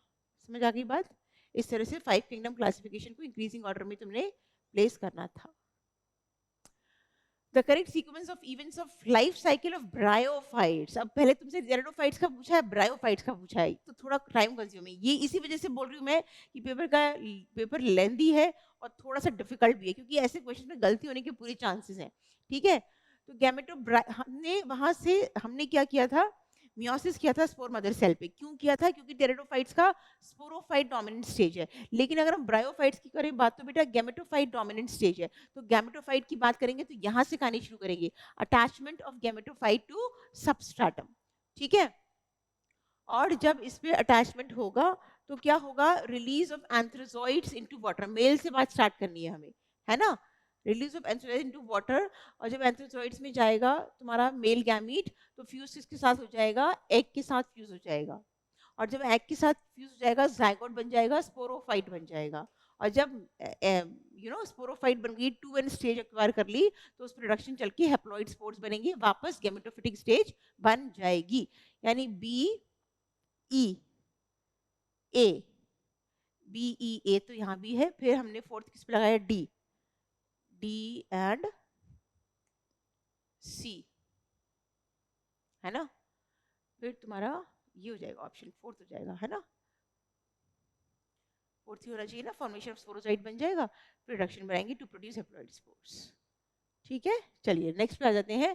समझ आ गई बात। इस तरह से 5 किंगडम क्लासिफिकेशन को इंक्रीजिंग ऑर्डर में तुमने प्लेस करना था। The correct sequence of events of life cycle of bryophytes, अब पहले तुमसे जेरेडोफाइट्स का पूछा है, ब्रायोफाइट्स का पूछा है, तो थोड़ा टाइम कंज्यूमिंग, ये इसी वजह से बोल रही हूँ मैं कि पेपर लेंदी है और थोड़ा सा डिफिकल्ट भी है, क्योंकि ऐसे क्वेश्चन में गलती होने के पूरे चांसेस हैं, ठीक है। तो हमने वहां से हमने क्या किया था, मियोसिस किया था स्पोर मदर सेल पे, क्यों किया था, क्योंकि टेरिडोफाइट्स का स्पोरोफाइट डोमिनेंट स्टेज है, लेकिन अगर हम ब्रायोफाइट्स की करें बात तो बेटा गैमेटोफाइट डोमिनेंट स्टेज है, तो गैमेटोफाइट की बात करेंगे तो यहाँ से कहानी शुरू करेंगे, attachment of gametophyte to substratum, ठीक है। और जब इस पे अटैचमेंट होगा तो क्या होगा, release of antherozoids into water, male से बात स्टार्ट करनी है हमें, है ना, release of antherozoids into water, और जब एंथ्रोजोइड्स में जाएगा तुम्हारा मेल गैमीट, तो फ्यूज किसके साथ हो जाएगा, एग के साथ फ्यूज हो जाएगा, और जब एग के साथ फ्यूज हो जाएगा जाइगोट बन जाएगा, स्पोरोफाइट बन जाएगा, और जब स्पोरोफाइट बन गई, 2n स्टेज एक्वायर कर ली, तो उस प्रोडक्शन चल के हैप्लॉइड स्पोर्स बनेंगे, वापस गैमेटोफिटिक स्टेज बन जाएगी, यानी बी ई ए, बी ई ए तो यहाँ भी है, फिर हमने फोर्थ किस पे लगाया, डी, डी एंड सी, है ना। फिर तुम्हारा ये हो जाएगा, ऑप्शन फोर्थ हो जाएगा, है ना, फोर्थ ही होना चाहिए ना, फॉर्मेशन ऑफ स्पोरोसाइट बन जाएगा, प्रोडक्शन बनाएंगे टू प्रोड्यूस हैप्लॉइड स्पोर्स, ठीक है। चलिए नेक्स्ट पे आ जाते हैं,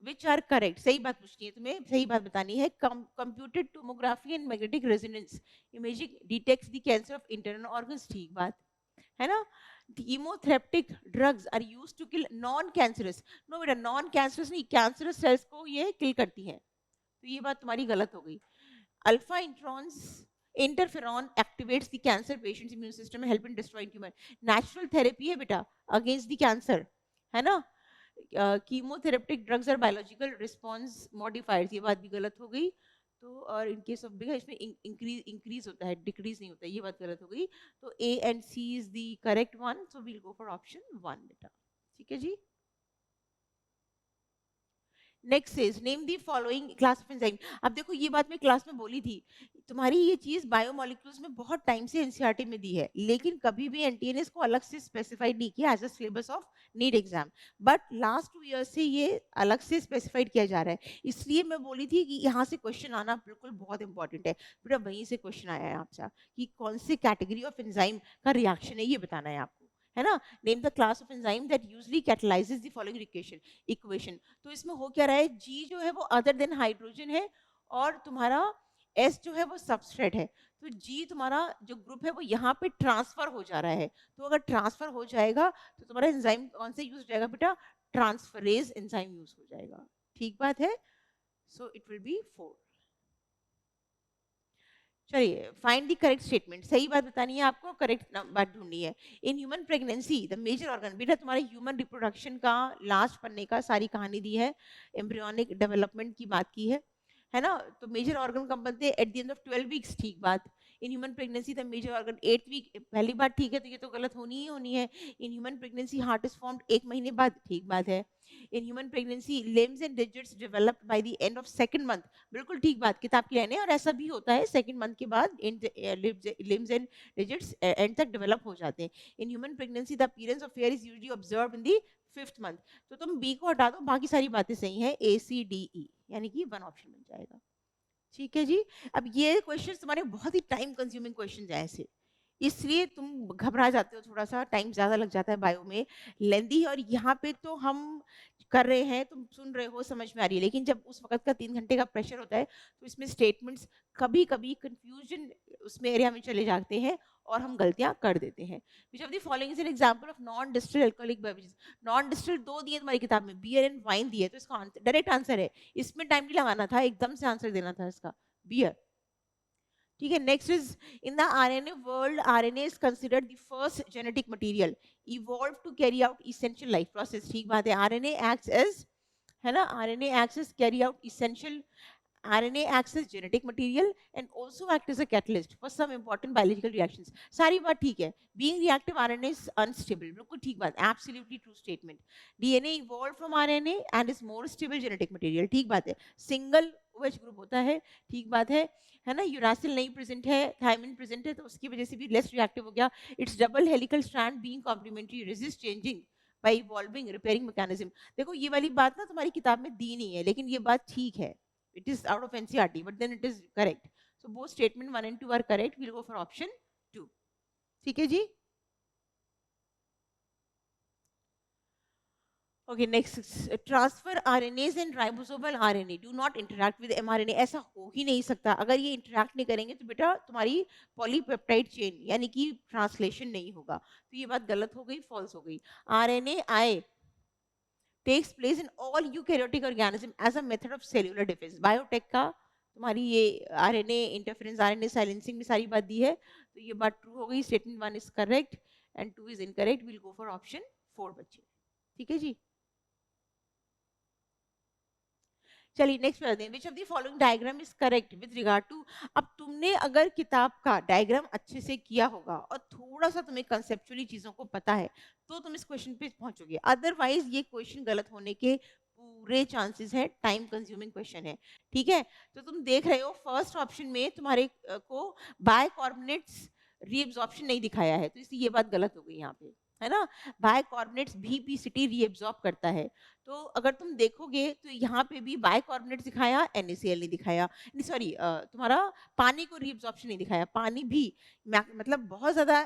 विच आर करेक्ट, सही बात पूछनी है तुम्हें, सही बात बतानी है। Computed tomography and magnetic resonance imaging detects the cancer of internal organs, ठीक बात है ना। Chemotherapeutic drugs are used to kill non cancerous, no बेटा नॉन कैंसरस नहीं, कैंसरस सेल्स को ये किल करती है, तो ये बात तुम्हारी गलत हो गई। Alpha interferon activates the cancer patients immune system में, help in destroying tumour, natural therapy है बेटा अगेंस्ट द कैंसर, है ना। Chemotherapeutic drugs are biological response modifiers, ये बात भी गलत हो गई। तो और इन केस ऑफ बिग इसमें इंक्रीज होता है, डिक्रीज नहीं होता है, ये बात गलत हो गई। तो A and C is the correct one, so we'll go for option 1 बेटा, ठीक है जी। Next is name the following class of enzyme, अब देखो ये बात मैं क्लास में बोली थी, तुम्हारी ये चीज बायोमोलिक्यूल्स में बहुत टाइम से एनसीईआरटी में दी है, लेकिन कभी भी एनटीए ने इसको अलग से स्पेसिफाइड नहीं किया as a syllabus of NEET exam, but last 2 years से ये अलग से स्पेसिफाइड किया जा रहा है, इसलिए मैं बोली थी कि यहाँ से क्वेश्चन आना बिल्कुल बहुत इंपॉर्टेंट है बेटा, वहीं से क्वेश्चन आया है आपसे कि कौन से कैटेगरी ऑफ एंजाइम का रिएक्शन है, ये बताना है आपको, है ना। Name the class of enzyme that usually कैटलाइजेस the following equation, तो इसमें हो क्या रहा है, जी जो है वो अदर देन हाइड्रोजन है, और तुम्हारा एस जो है वो सबस्ट्रेट है, तो जी तुम्हारा जो ग्रुप है वो यहाँ पे ट्रांसफर हो जा रहा है, तो अगर ट्रांसफर हो जाएगा तो तुम्हारा एंजाइम कौन से यूज हो जाएगा बेटा, ट्रांसफरेज एंजाइम यूज हो जाएगा, ठीक बात है। So it will be 4। चलिए फाइंड द करेक्ट स्टेटमेंट, सही बात बतानी है आपको, करेक्ट बात ढूंढनी है। In human pregnancy the major organ, बेटा तुम्हारे ह्यूमन रिप्रोडक्शन का लास्ट पन्ने का सारी कहानी दी है, एम्ब्रियोनिक डेवलपमेंट की बात की है ना। तो मेजर ऑर्गन कब बनते हैं, at the end of 12 weeks, ठीक बात। In human pregnancy the major organ 8th week, पहली बात ठीक है, तो ये तो गलत होनी ही होनी है। In human pregnancy heart is formed 1 महीने बाद, ठीक बात है। In human pregnancy limbs and digits developed by the end of second month, बिल्कुल ठीक बात, किताब की लाइन है, और ऐसा भी होता है, सेकंड मंथ के बाद लिम्स एंड डिजिट्स एंड तक डेवलप हो जाते हैं। इन human pregnancy the appearance of here is usually observed in the 5th month, तो तुम बी को हटा दो, बाकी सारी बातें सही हैं, ए सी डी ई, यानी कि 1 ऑप्शन बन जाएगा। ठीक है जी। अब ये क्वेश्चन तुम्हारे बहुत ही टाइम कंज्यूमिंग क्वेश्चन हैं ऐसे, इसलिए तुम घबरा जाते हो, थोड़ा सा टाइम ज्यादा लग जाता है बायो में, लेंदी है। और यहाँ पे तो हम कर रहे हैं, तुम सुन रहे हो, समझ में आ रही है, लेकिन जब उस वक्त का 3 घंटे का प्रेशर होता है तो इसमें स्टेटमेंट्स कभी कभी कंफ्यूजन उसमें एरिया में चले जाते हैं और हम गलतियां कर देते हैं। Which of the following is an example of non distilled alcoholic beverages. Non distilled 2 दिए तुम्हारी किताब में, बियर एंड वाइन दिए, तो इसका डायरेक्ट आंसर है, इसमें टाइम नहीं लगाना था, एकदम से आंसर देना था इसका, बियर। ठीक है। Next is in the RNA world, RNA is considered the first genetic material evolve to carry out essential life process. ठीक बात है, आरएनए एक्ट्स एज, है ना, RNA acts as carry out essential, RNA acts as genetic material and also act as a catalyst for some important biological reactions. सारी बात ठीक है। Being reactive, RNA is unstable. बिल्कुल ठीक बात, absolutely true statement. DNA evolved from RNA and is more stable genetic material. ठीक बात है। Single OH group होता है, ठीक बात है ना। यूरासिल नहीं प्रेजेंट है, थायमिन प्रेजेंट है, तो उसकी वजह से भी लेस रिएक्टिव हो गया। Its double helical strand being complementary, resist changing by evolving repairing mechanism. देखो ये वाली बात ना तुम्हारी किताब में दी नहीं है, लेकिन ये बात ठीक है, it is out of NCERT, but then it is correct. So both statement 1 and 2 are correct. We'll go for option 2. ठीक है जी। Okay, next, transfer RNAs and ribosomal RNA do not interact with mRNA. ऐसा हो ही नहीं सकता, अगर ये interact नहीं करेंगे तो बेटा तुम्हारी पॉलीपेप्टाइड चेन यानी कि ट्रांसलेशन नहीं होगा, तो ये बात गलत हो गई, फॉल्स हो गई। RNAi takes place in all eukaryotic organism as a method of cellular defense. Biotech का तुम्हारी ये आरएनए इंटरफेरेंस, आरएनए साइलेंसिंग में सारी बात दी है, तो ये बात ट्रू हो गई। Statement 1 is correct and 2 is incorrect. Will go for option 4 बच्चे। ठीक है जी। चलिए नेक्स्ट पे आते हैं। Which of the following diagram is correct with regard to, अब तुमने अगर किताब का डायग्राम अच्छे से किया होगा और थोड़ा सा तुम्हें कंसेप्चुअली चीजों को पता है तो तुम इस क्वेश्चन पे पहुंचोगे, अदरवाइज ये क्वेश्चन गलत होने के पूरे चांसेस है, टाइम कंज्यूमिंग क्वेश्चन है। ठीक है, तो तुम देख रहे हो फर्स्ट ऑप्शन में तुम्हारे को बायकार्बोनेट्स रीअब्जॉर्प्शन नहीं दिखाया है, तो इसलिए ये बात गलत हो गई यहाँ पे, है ना। बायकार्बोनेट्स भी पीसीटी रीअब्जॉर्ब करता है, तो अगर तुम देखोगे तो यहाँ पे भी बायकार्बोनेट दिखाया, NaCl नहीं दिखाया, सॉरी तुम्हारा पानी को रीअब्जॉर्प्शन नहीं दिखाया। पानी भी मतलब बहुत ज्यादा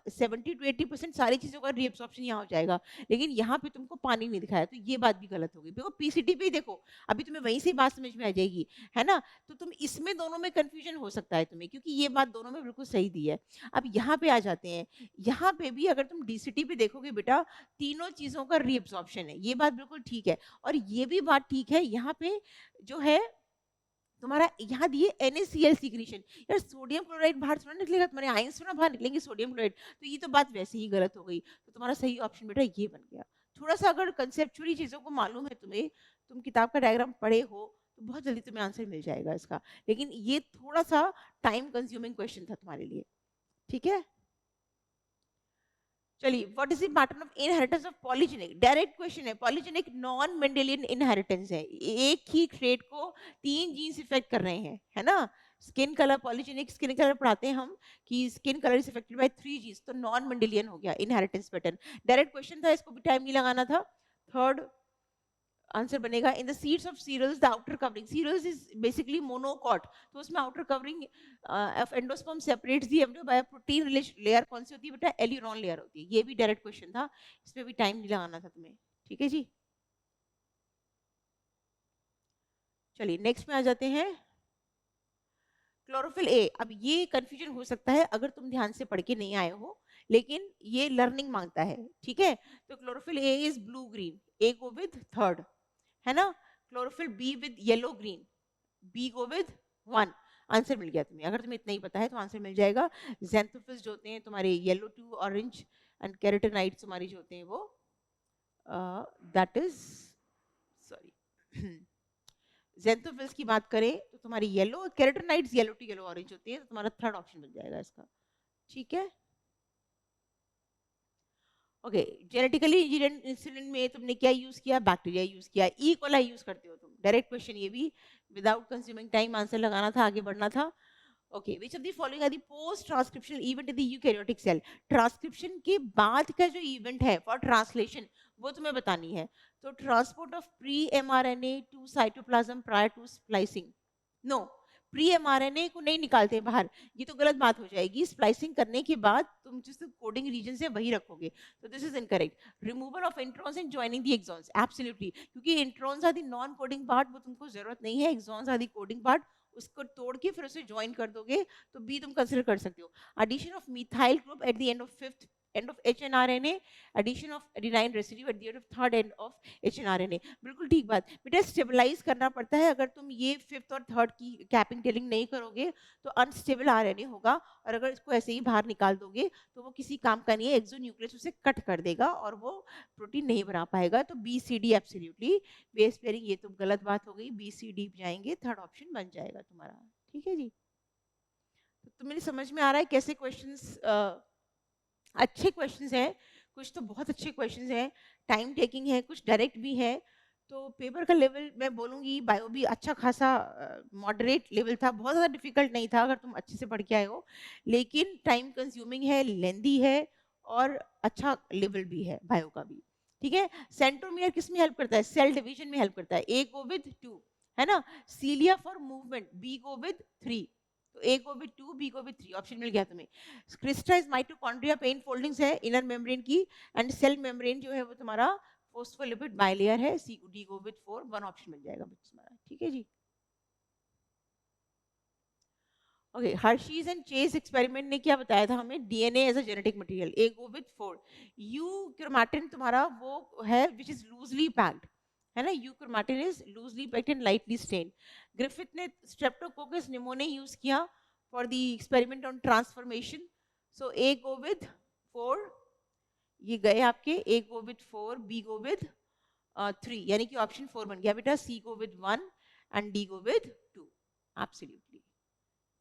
70 to 80% सारी चीजों का रीअब्जॉर्प्शन यहाँ हो जाएगा, लेकिन यहाँ पे तुमको पानी नहीं दिखाया, तो ये बात भी गलत होगी। देखो पीसीटी पे देखो, अभी तुम्हें वहीं से बात समझ में आ जाएगी, है ना। तो तुम इसमें दोनों में कंफ्यूजन हो सकता है तुम्हें, क्योंकि ये बात दोनों में बिल्कुल सही दी है। अब यहाँ पे आ जाते हैं, यहाँ पे भी अगर तुम डीसीटी पे देखोगे बेटा, तीनों चीजों का रीअब्जॉर्प्शन है, ये बात बिल्कुल ठीक है। और ये भी बात ठीक है, यहाँ पे जो है तुम्हारा यहाँ दिए NaCl सीक्रेशन, यार सोडियम क्लोराइड बाहर थोड़ा निकलेगा, तुम्हारे आयंस थोड़ा बाहर निकलेंगे सोडियम क्लोराइड, तो ये तो बात वैसे ही गलत हो गई। तो तुम्हारा सही ऑप्शन बेटा ये बन गया। थोड़ा सा अगर कंसेप्चुअली चीजों को मालूम है तुम्हें, तुम किताब का डायग्राम पढ़े हो, तो बहुत जल्दी तुम्हें आंसर मिल जाएगा इसका, लेकिन ये थोड़ा सा टाइम कंज्यूमिंग क्वेश्चन था तुम्हारे लिए। ठीक है, चलिए what is the pattern of inheritance of polygenic, direct question है। पॉलीजेनिक नॉन मेंडेलियन इनहेरिटेंस है, एक ही ट्रेट को 3 जीन्स इफेक्ट कर रहे हैं, है ना। Skin colour, polygenic skin colour पढ़ाते हैं हम कि skin colour is affected by 3 genes, तो नॉन मेंडेलियन हो गया इनहेरिटेंस पैटर्न। डायरेक्ट क्वेश्चन था, इसको भी टाइम नहीं लगाना था। थर्ड आंसर बनेगा in the seeds of cereals the outer covering, cereals is basically monocot, तो उसमें outer covering of endosperm separates the embryo by protein rich layer, कौन सी होती है बेटा, एल्यूरॉन लेयर होती है। ये भी डायरेक्ट क्वेश्चन था, इसमें भी टाइम नहीं लगाना था तुम्हें। ठीक है जी, चलिए नेक्स्ट में आ जाते हैं। क्लोरोफिल ए, अब ये कंफ्यूजन हो सकता है अगर तुम ध्यान से पढ़ के नहीं आए हो, लेकिन ये लर्निंग मांगता है। ठीक है, तो chlorophyll A is blue green, A go with third, है ना। Chlorophyll B with yellow green, B go with 1। Answer मिल गया तुम्हें, अगर तुम्हें इतना ही पता है तो आंसर मिल जाएगा। ज़ैंथोफिल्स जो होते हैं तुम्हारे येलो टू ऑरेंज, एंड कैरोटेनाइट्स तुम्हारी जो होते हैं वो दैट इज सॉरी ज़ैंथोफिल्स की बात करें तो तुम्हारी yellow, carotenoids yellow to yellow orange होती है, तो तुम्हारा थर्ड ऑप्शन मिल जाएगा इसका। ठीक है, ओके। जेनेटिकली इंजीनियर्ड इंसुलिन में तुमने क्या यूज किया, बैक्टीरिया यूज किया। ई कोलाई यूज करते हो तुम, डायरेक्ट क्वेश्चन ये भी, विदाउट कंज्यूमिंग टाइम आंसर लगाना था, आगे बढ़ना था। Okay, which of the following are the post transcriptional event in the eukaryotic cell? Transcription के बाद का जो इवेंट है फॉर ट्रांसलेशन वो तुम्हें बतानी है। तो transport of pre mRNA to cytoplasm prior to splicing, no, pre mRNA को नहीं निकालते बाहर, ये तो गलत बात हो जाएगी। स्प्लाइसिंग करने के बाद तुम जिस कोडिंग रीजन से वही रखोगे, तो this is incorrect. Removal of introns and joining the exons, absolutely, क्योंकि introns are the non coding part, वो तुमको जरूरत नहीं है। Exons are the coding part, उसको तोड़ के फिर उसे ज्वाइन कर दोगे तो बी तुम कंसीडर कर सकते हो। Addition of methyl group at the end of fifth end of HNRNA, addition of adenine residue at the end of third end of HNRNA, बिल्कुल ठीक बात बेटा। स्टेबलाइज करना पड़ता है, अगर तुम ये फिफ्थ और थर्ड की कैपिंग टेलिंग नहीं करोगे तो अनस्टेबल आरएनए होगा, और अगर इसको ऐसे ही बाहर निकाल दोगे तो वो किसी काम का नहीं है, एक्सोन्यूक्लियस उसे कट कर देगा और वो प्रोटीन नहीं बना पाएगा। तो BCD एब्सोल्युटली, बेस पेयरिंग ये तो गलत बात हो गई, BCD जाएंगे, थर्ड ऑप्शन बन जाएगा तुम्हारा। ठीक है जी, तो तुम्हें समझ में आ रहा है कैसे क्वेश्चंस अच्छे क्वेश्चंस हैं, कुछ तो बहुत अच्छे क्वेश्चंस हैं, टाइम टेकिंग है, कुछ डायरेक्ट भी है। तो पेपर का लेवल मैं बोलूँगी बायो भी अच्छा खासा मॉडरेट लेवल था, बहुत ज़्यादा डिफिकल्ट नहीं था अगर तुम अच्छे से पढ़ के आए हो, लेकिन टाइम कंज्यूमिंग है, लेंदी है, और अच्छा लेवल भी है बायो का भी। ठीक है, सेंट्रोमियर किस में हेल्प करता है? सेल डिवीजन में हेल्प करता है। ए गो विद 2, है ना। Cilia for movement, B go with 3, तो ए को भी 2, बी को भी 3, ऑप्शन मिल गया तुम्हें। क्रिस्टलाइज्ड माइटोकॉन्ड्रिया पेन फोल्डिंग्स है इनर मेम्ब्रेन की, एंड सेल मेम्ब्रेन जो है वो तुम्हारा फोस्फोलिपिड बाइलेयर है, C D go with 4, 1 option मिल जाएगा तुम्हारा। ठीक है जी, okay. Hershey's and Chase experiment ने क्या बताया था हमें? DNA as a genetic material, A go with 4। Euchromatin तुम्हारा वो है विच इज लूजली पैक्ड, है ना, euchromatin is loosely packed and lightly stained. Griffith ने स्ट्रेप्टोकोकस निमोनिया यूज किया for the experiment on transformation, so A go with 4, ये गए आपके, A go with 4, B go with 3, यानी कि ऑप्शन 4 बन गया बेटा। C go with 1 and D go with 2, absolutely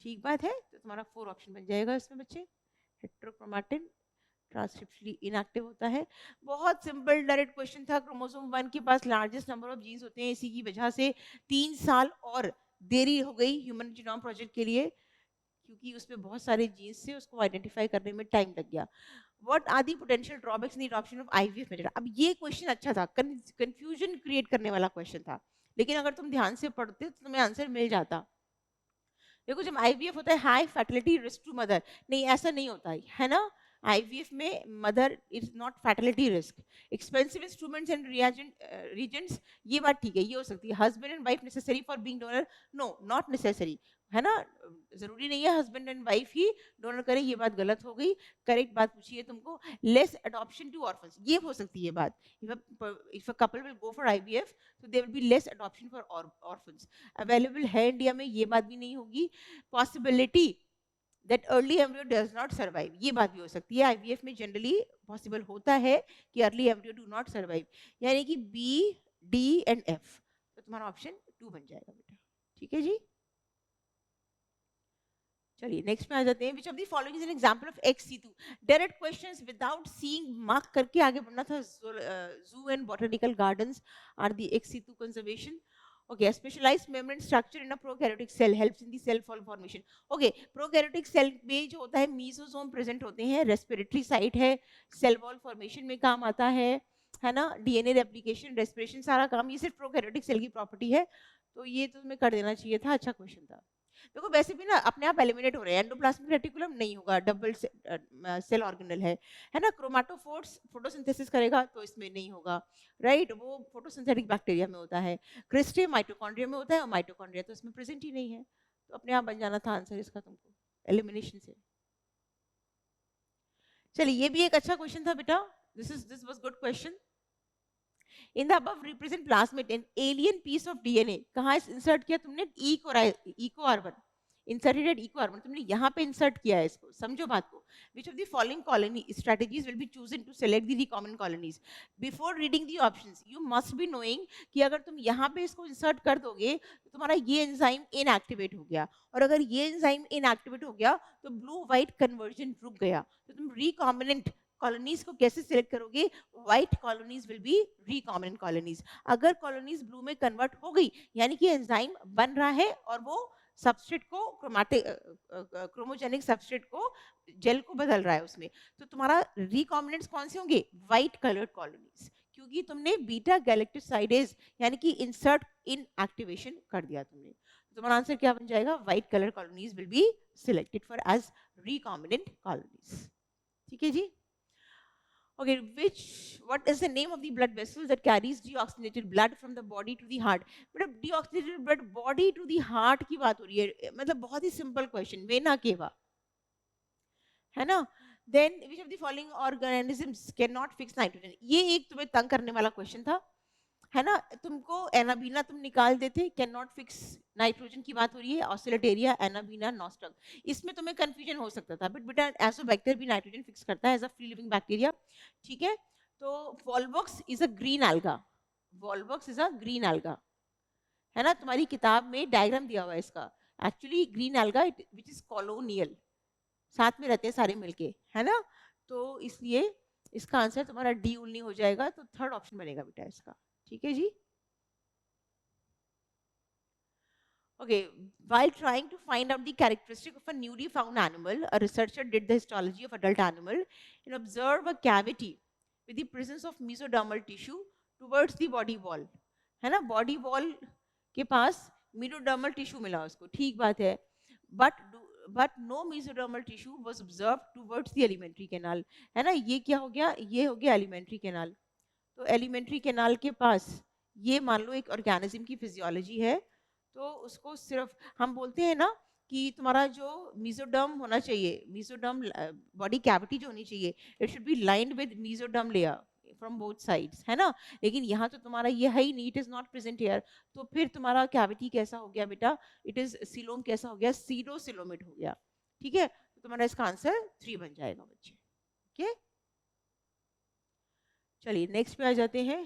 ठीक बात है। तो तुम्हारा 4 ऑप्शन बन जाएगा इसमें बच्चे। हेट्रोक्रोमैटिन ट्रांसक्रिप्शनली इनएक्टिव होता है। बहुत सिंपल डायरेक्ट क्वेश्चन था। क्रोमोसोम 1 के पास लार्जेस्ट नंबर ऑफ जीन्स होते हैं, इसी की वजह से 3 साल और देरी हो गई ह्यूमन जीनोम प्रोजेक्ट के लिए, क्योंकि उसमें बहुत सारे जीन्स थे, उसको आइडेंटिफाई करने में टाइम लग गया। What are the potential drawbacks in the adoption of IVF method? अब ये क्वेश्चन अच्छा था, कंफ्यूजन क्रिएट करने वाला क्वेश्चन था, लेकिन अगर तुम ध्यान से पढ़ते तो तुम्हें आंसर मिल जाता। देखो जब आईवीएफ होता है high fertility risk to mother, नहीं ऐसा नहीं होता है ना। आईवीएफ में mother is not fertility risk. Expensive instruments and reagents, ये बात ठीक है, ये हो सकती है। Husband and wife necessary for being donor, no not necessary, है ना, जरूरी नहीं है हस्बैंड एंड वाइफ ही डोनर करें, ये बात गलत हो गई। करेक्ट बात पूछी है तुमको, लेस अडॉप्शन टू ऑर्फन्स, ये हो सकती है बात। If a couple will go for IVF तो there will be less adoption for orphans. Available है इंडिया में, ये बात भी नहीं होगी। Possibility that early embryo does not survive, ये बात भी हो सकती है। आईवीएफ में जनरली पॉसिबल होता है कि early embryo do not survive, यानी कि बी, डी एंड एफ, तो तुम्हारा ऑप्शन 2 बन जाएगा बेटा। ठीक है जी, चलिए नेक्स्ट में आ जाते हैं। Which of the following is an example of ex situ? Direct questions without seeing mark करके आगे बढ़ना था। Zoo and botanical gardens are the ex situ conservation. Okay, a specialized membrane structure in a prokaryotic cell helps in the cell formation. Okay, prokaryotic cell में जो होता है मेसोसोम प्रेजेंट होते हैं, रेस्पिरेटरी साइट है, सेल वॉल फॉर्मेशन में काम आता है ना, डीएनए रेप्लिकेशन, रेस्पिरेशन, सारा काम ये सिर्फ प्रोकैरियोटिक सेल की प्रॉपर्टी है। तो ये तो तुम्हें कर देना चाहिए था, अच्छा क्वेश्चन था। देखो वैसे भी ना अपने आप एलिमिनेट हो रहे हैं, एंडोप्लाज्मिक रेटिकुलम नहीं होगा, डबल सेल ऑर्गेनल है ना। क्रोमैटोफोर्स फोटोसिंथेसिस करेगा तो इसमें नहीं होगा, राइट, वो फोटोसिंथेटिक बैक्टीरिया में होता है। क्रिस्टे माइटोकॉन्ड्रिया में होता है, और माइटोकॉन्ड्रिया तो इसमें प्रेजेंट ही नहीं है, तो अपने आप बन जाना था आंसर इसका तुमको एलिमिनेशन से। चलिए ये भी एक अच्छा क्वेश्चन था बेटा, this was good question. In the above represent plasmid, an alien piece of DNA कहाँ इंसर्ट किया तुमने? Eco R1 inserted eight eco R1, तुमने यहाँ पे इंसर्ट किया है इसको, समझो बात को। Which of the following colony strategies will be chosen to select the recombinant colonies? Before reading the options, you must be knowing कि अगर तुम यहाँ पे इसको इंसर्ट कर दोगे तो तुम्हारा ये एंजाइम इनएक्टिवेट हो गया, और अगर ये एंजाइम इनएक्टिवेट हो गया तो ब्लू व्हाइट कन्वर्जन रुक गया। तो तुम रिकॉम्बिनेंट कॉलोनीज को कैसे सिलेक्ट करोगे? White colonies will B recombinant colonies. अगर कॉलोनीज ब्लू में कन्वर्ट हो गई यानी कि एंजाइम बन रहा है और वो सबस्ट्रेट को क्रोमोजेनिक सबस्ट्रेट को जेल को बदल रहा है उसमें, तो तुम्हारा रिकॉम्बिनेंट्स कौन से होंगे? व्हाइट कलर्ड कॉलोनीज, क्योंकि तुमने बीटा गैलेक्टोसाइडेज यानी कि इंसर्ट इन एक्टिवेशन कर दिया तुमने। तो तुम्हारा आंसर क्या बन जाएगा? White colour colonies will be selected for as recombinant colonies. ठीक है जी। Okay, what is the name of the blood vessel that carries deoxygenated blood from the body to the heart? मतलब deoxygenated blood body to the heart की बात हो रही है, मतलब बहुत ही सिंपल क्वेश्चन, वेना केवा, है ना? Then which of the following organisms cannot fix nitrogen? ये एक तुम्हें तंग करने वाला क्वेश्चन था, है ना? तुमको एनाबीना तुम निकाल देते, कैन नॉट फिक्स नाइट्रोजन की बात हो रही है, ऑसिलेटेरिया, एनाबीना, नॉस्टक, इसमें तुम्हें कंफ्यूजन हो सकता था, बट बेटा एजोबैक्टर भी नाइट्रोजन फिक्स करता है as a free living bacteria. ठीक है, तो volvox is a green alga, volvox is a green alga, है ना? तुम्हारी किताब में डायग्राम दिया हुआ है इसका, actually green alga which is colonial, साथ में रहते हैं सारे मिलके, है ना? तो इसलिए इसका आंसर तुम्हारा डी उल्नी हो जाएगा, तो थर्ड ऑप्शन बनेगा बेटा इसका। ठीक है जी। Okay, while trying to find out the characteristic of a newly found animal, a researcher did the histology of adult animal and observed a cavity with the presence of mesodermal tissue towards the body wall, है ना? बॉडी वॉल के पास mesodermal tissue मिला उसको, ठीक बात है, but no mesodermal tissue was observed towards the alimentary canal, है ना? ये क्या हो गया? ये हो गया alimentary canal। तो एलिमेंट्री कैनाल के पास ये मान लो एक ऑर्गेनिज्म की फिजियोलॉजी है, तो उसको सिर्फ हम बोलते हैं ना कि तुम्हारा जो मीजोडर्म होना चाहिए, मीजोडर्म बॉडी कैविटी जो होनी चाहिए, it should be lined with mesoderm layer from both sides, है ना? लेकिन यहाँ तो तुम्हारा ये है ही नहीं, it is not present here, तो फिर तुम्हारा कैविटी कैसा हो गया बेटा? इट इज सिलोम कैसा हो गया? सीडोसिलोमेट हो गया। ठीक है, तो तुम्हारा इसका आंसर 3 बन जाएगा बच्चे। ओके, चलिए नेक्स्ट पे आ जाते हैं।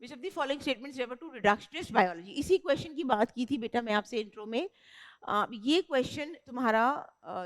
Which of the following statements refer to reductionist biology? इसी क्वेश्चन की बात की थी बेटा मैं आपसे इंट्रो में। ये क्वेश्चन तुम्हारा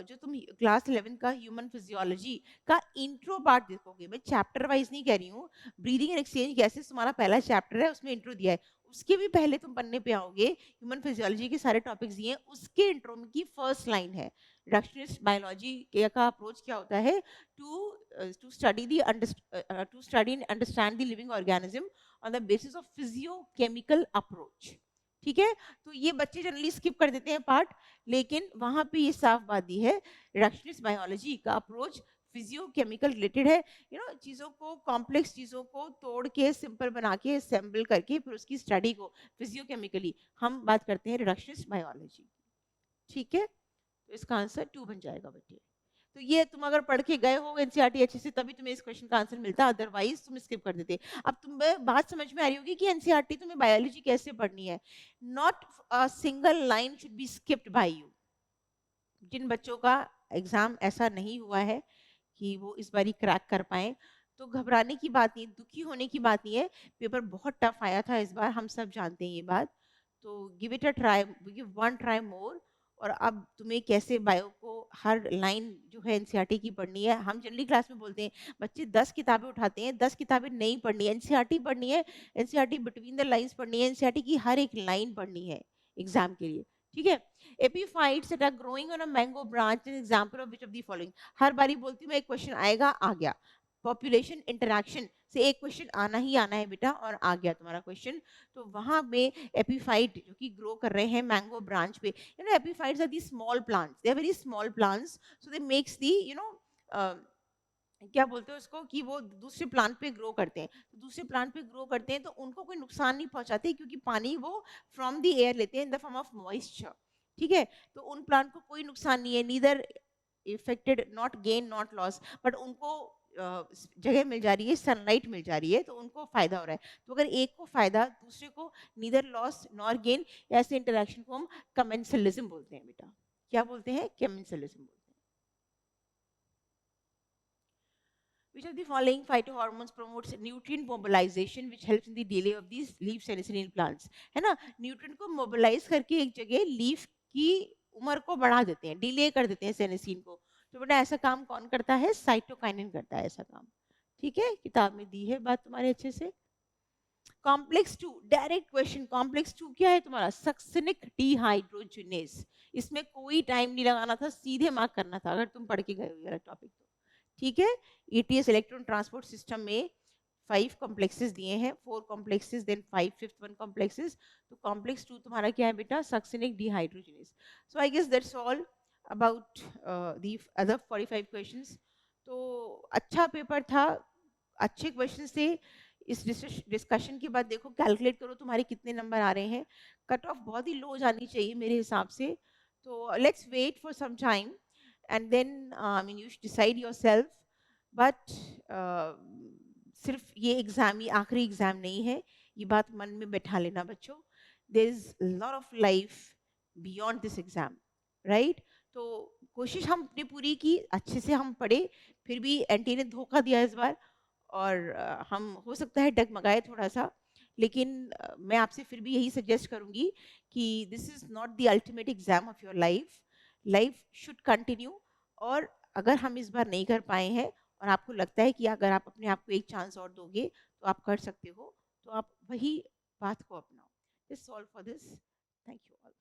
जो तुम क्लास 11 का ह्यूमन फिजियोलॉजी का इंट्रो पार्ट देखोगे, मैं चैप्टर वाइज नहीं कह रही हूँ, ब्रीदिंग एंड एक्सचेंज गैसेस तुम्हारा पहला चैप्टर है, उसमें इंट्रो दिया है, उसके भी पहले तुम पढ़ने पे आओगे, ह्यूमन फिजियोलॉजी के सारे टॉपिक्स दिए हैं, उसके इंट्रो में की फर्स्ट लाइन है, रिडक्शनिस्ट बायोलॉजी का अप्रोच क्या होता है? To study and understand the living organism on the basis of physiochemical approach. ठीक है, तो ये बच्चे जनरली स्किप कर देते हैं पार्ट, लेकिन वहां पे ये साफ बात दी है, रिडक्शनिस्ट बायोलॉजी का अप्रोच फिजियोकेमिकल रिलेटेड है, यू नो, चीजों को, कॉम्प्लेक्स चीजों को तोड़ के सिंपल बना के असेंबल करके फिर उसकी स्टडी को फिजियोकेमिकली हम बात करते हैं रिडक्शनिस्ट बायोलॉजी। ठीक है, तो इसका आंसर 2 बन जाएगा बच्चे। तो ये तुम अगर पढ़ के गए हो एनसीईआरटी अच्छे से, तभी तुम्हें इस क्वेश्चन का आंसर मिलता, अदरवाइज तुम स्किप कर देते। अब तुम्हें बात समझ में आ रही होगी कि एनसीईआरटी तुम्हें बायोलॉजी कैसे पढ़नी है। Not a single line should be skipped by you. जिन बच्चों का एग्जाम ऐसा नहीं हुआ है कि वो इस बारी क्रैक कर पाए, तो घबराने की बात नहीं, दुखी होने की बात नहीं है, पेपर बहुत टफ आया था इस बार, हम सब जानते हैं ये बात, तो give it a try, give one try मोर। और अब तुम्हें कैसे बायो को हर लाइन जो है एनसीईआरटी की पढ़नी है, हम जनरली क्लास में बोलते हैं बच्चे 10 किताबें उठाते हैं, 10 किताबें नहीं पढ़नी है, एनसीईआरटी पढ़नी है, एनसीईआरटी बिटवीन द लाइंस पढ़नी है, एनसीईआरटी की हर एक लाइन पढ़नी है एग्जाम के लिए। ठीक है, epiphytes that are growing on a mango branch is an example of which of the following? हर बारी बोलती हूँ मैं, एक क्वेश्चन आएगा, आ गया, पॉपुलेशन इंटरैक्शन से एक क्वेश्चन आना ही आना है बेटा, और आ गया तुम्हारा क्वेश्चन। तो वहां पे एपीफाइट जो कि ग्रो कर रहे हैं मैंगो ब्रांच पे, you know, epiphytes are the small plants, they are very small plants, so they makes the, you know, क्या बोलते हैं उसको, कि वो दूसरे प्लांट पे ग्रो करते हैं, तो दूसरे प्लांट पे ग्रो करते हैं तो उनको कोई नुकसान नहीं पहुंचाते, क्योंकि पानी वो फ्रॉम द एयर लेते हैं in the form of moisture. ठीक है, तो उन प्लांट को कोई नुकसान नहीं है, neither affected, not gain not loss, but उनको जगह मिल जा रही है, सनलाइट मिल जा रही है, तो उनको फायदा हो रहा है। तो अगर एक को फायदा, दूसरे को नीदर लॉस नॉर गेन, ऐसे इंटरेक्शन को हम कमेंसलिज्म बोलते हैं बेटा। क्या बोलते हैं? कमेंसलिज्म बोलते हैं। Which of the following phytohormones promotes nutrient mobilization which helps in the delay of these leaf senescence in plants? है ना, न्यूट्रिएंट को मोबिलाइज करके एक जगह लीफ की उम्र को बढ़ा देते हैं, डिले कर देते हैं सेनेसिन को। तो बेटा ऐसा काम कौन करता है? साइटोकाइनिन करता है ऐसा काम। ठीक है, किताब में दी है बात तुम्हारे अच्छे से। कॉम्प्लेक्स 2 डायरेक्ट क्वेश्चन, कॉम्प्लेक्स 2 क्या है तुम्हारा? Succinic dehydrogenase. इसमें कोई टाइम नहीं लगाना था, सीधे मार्क करना था अगर तुम पढ़ के गए हो ये टॉपिक तो। ठीक है, ईटीएस इलेक्ट्रॉन ट्रांसपोर्ट सिस्टम में 5 कॉम्प्लेक्सेस दिए हैं, 4 complexes then 5 fifth one complexes. तो कॉम्प्लेक्स 2 तुम्हारा क्या है बेटा? Succinic dehydrogenase. So I guess that's all about the other 45 questions. तो अच्छा पेपर था, अच्छे क्वेश्चंस थे। इस डिस्कशन के बाद देखो कैलकुलेट करो तुम्हारे कितने नंबर आ रहे हैं। कट ऑफ बहुत ही लो जानी चाहिए मेरे हिसाब से। तो let's wait for some time and then I mean you decide yourself. But सिर्फ ये एग्जाम ही आखिरी एग्जाम नहीं है, ये बात मन में बैठा लेना बच्चों। There is lot of life beyond this exam, right? तो कोशिश हम अपनी पूरी की, अच्छे से हम पढ़े, फिर भी एनटी ने धोखा दिया इस बार। और हम हो सकता है डगमगाए थोड़ा सा, लेकिन मैं आपसे फिर भी यही सजेस्ट करूंगी कि this is not the ultimate exam of your life. Life should continue. और अगर हम इस बार नहीं कर पाए हैं और आपको लगता है कि अगर आप अपने आप को एक चांस और दोगे तो आप कर सकते हो, तो आप वही बात को अपनाओ। This all for this. Thank you all.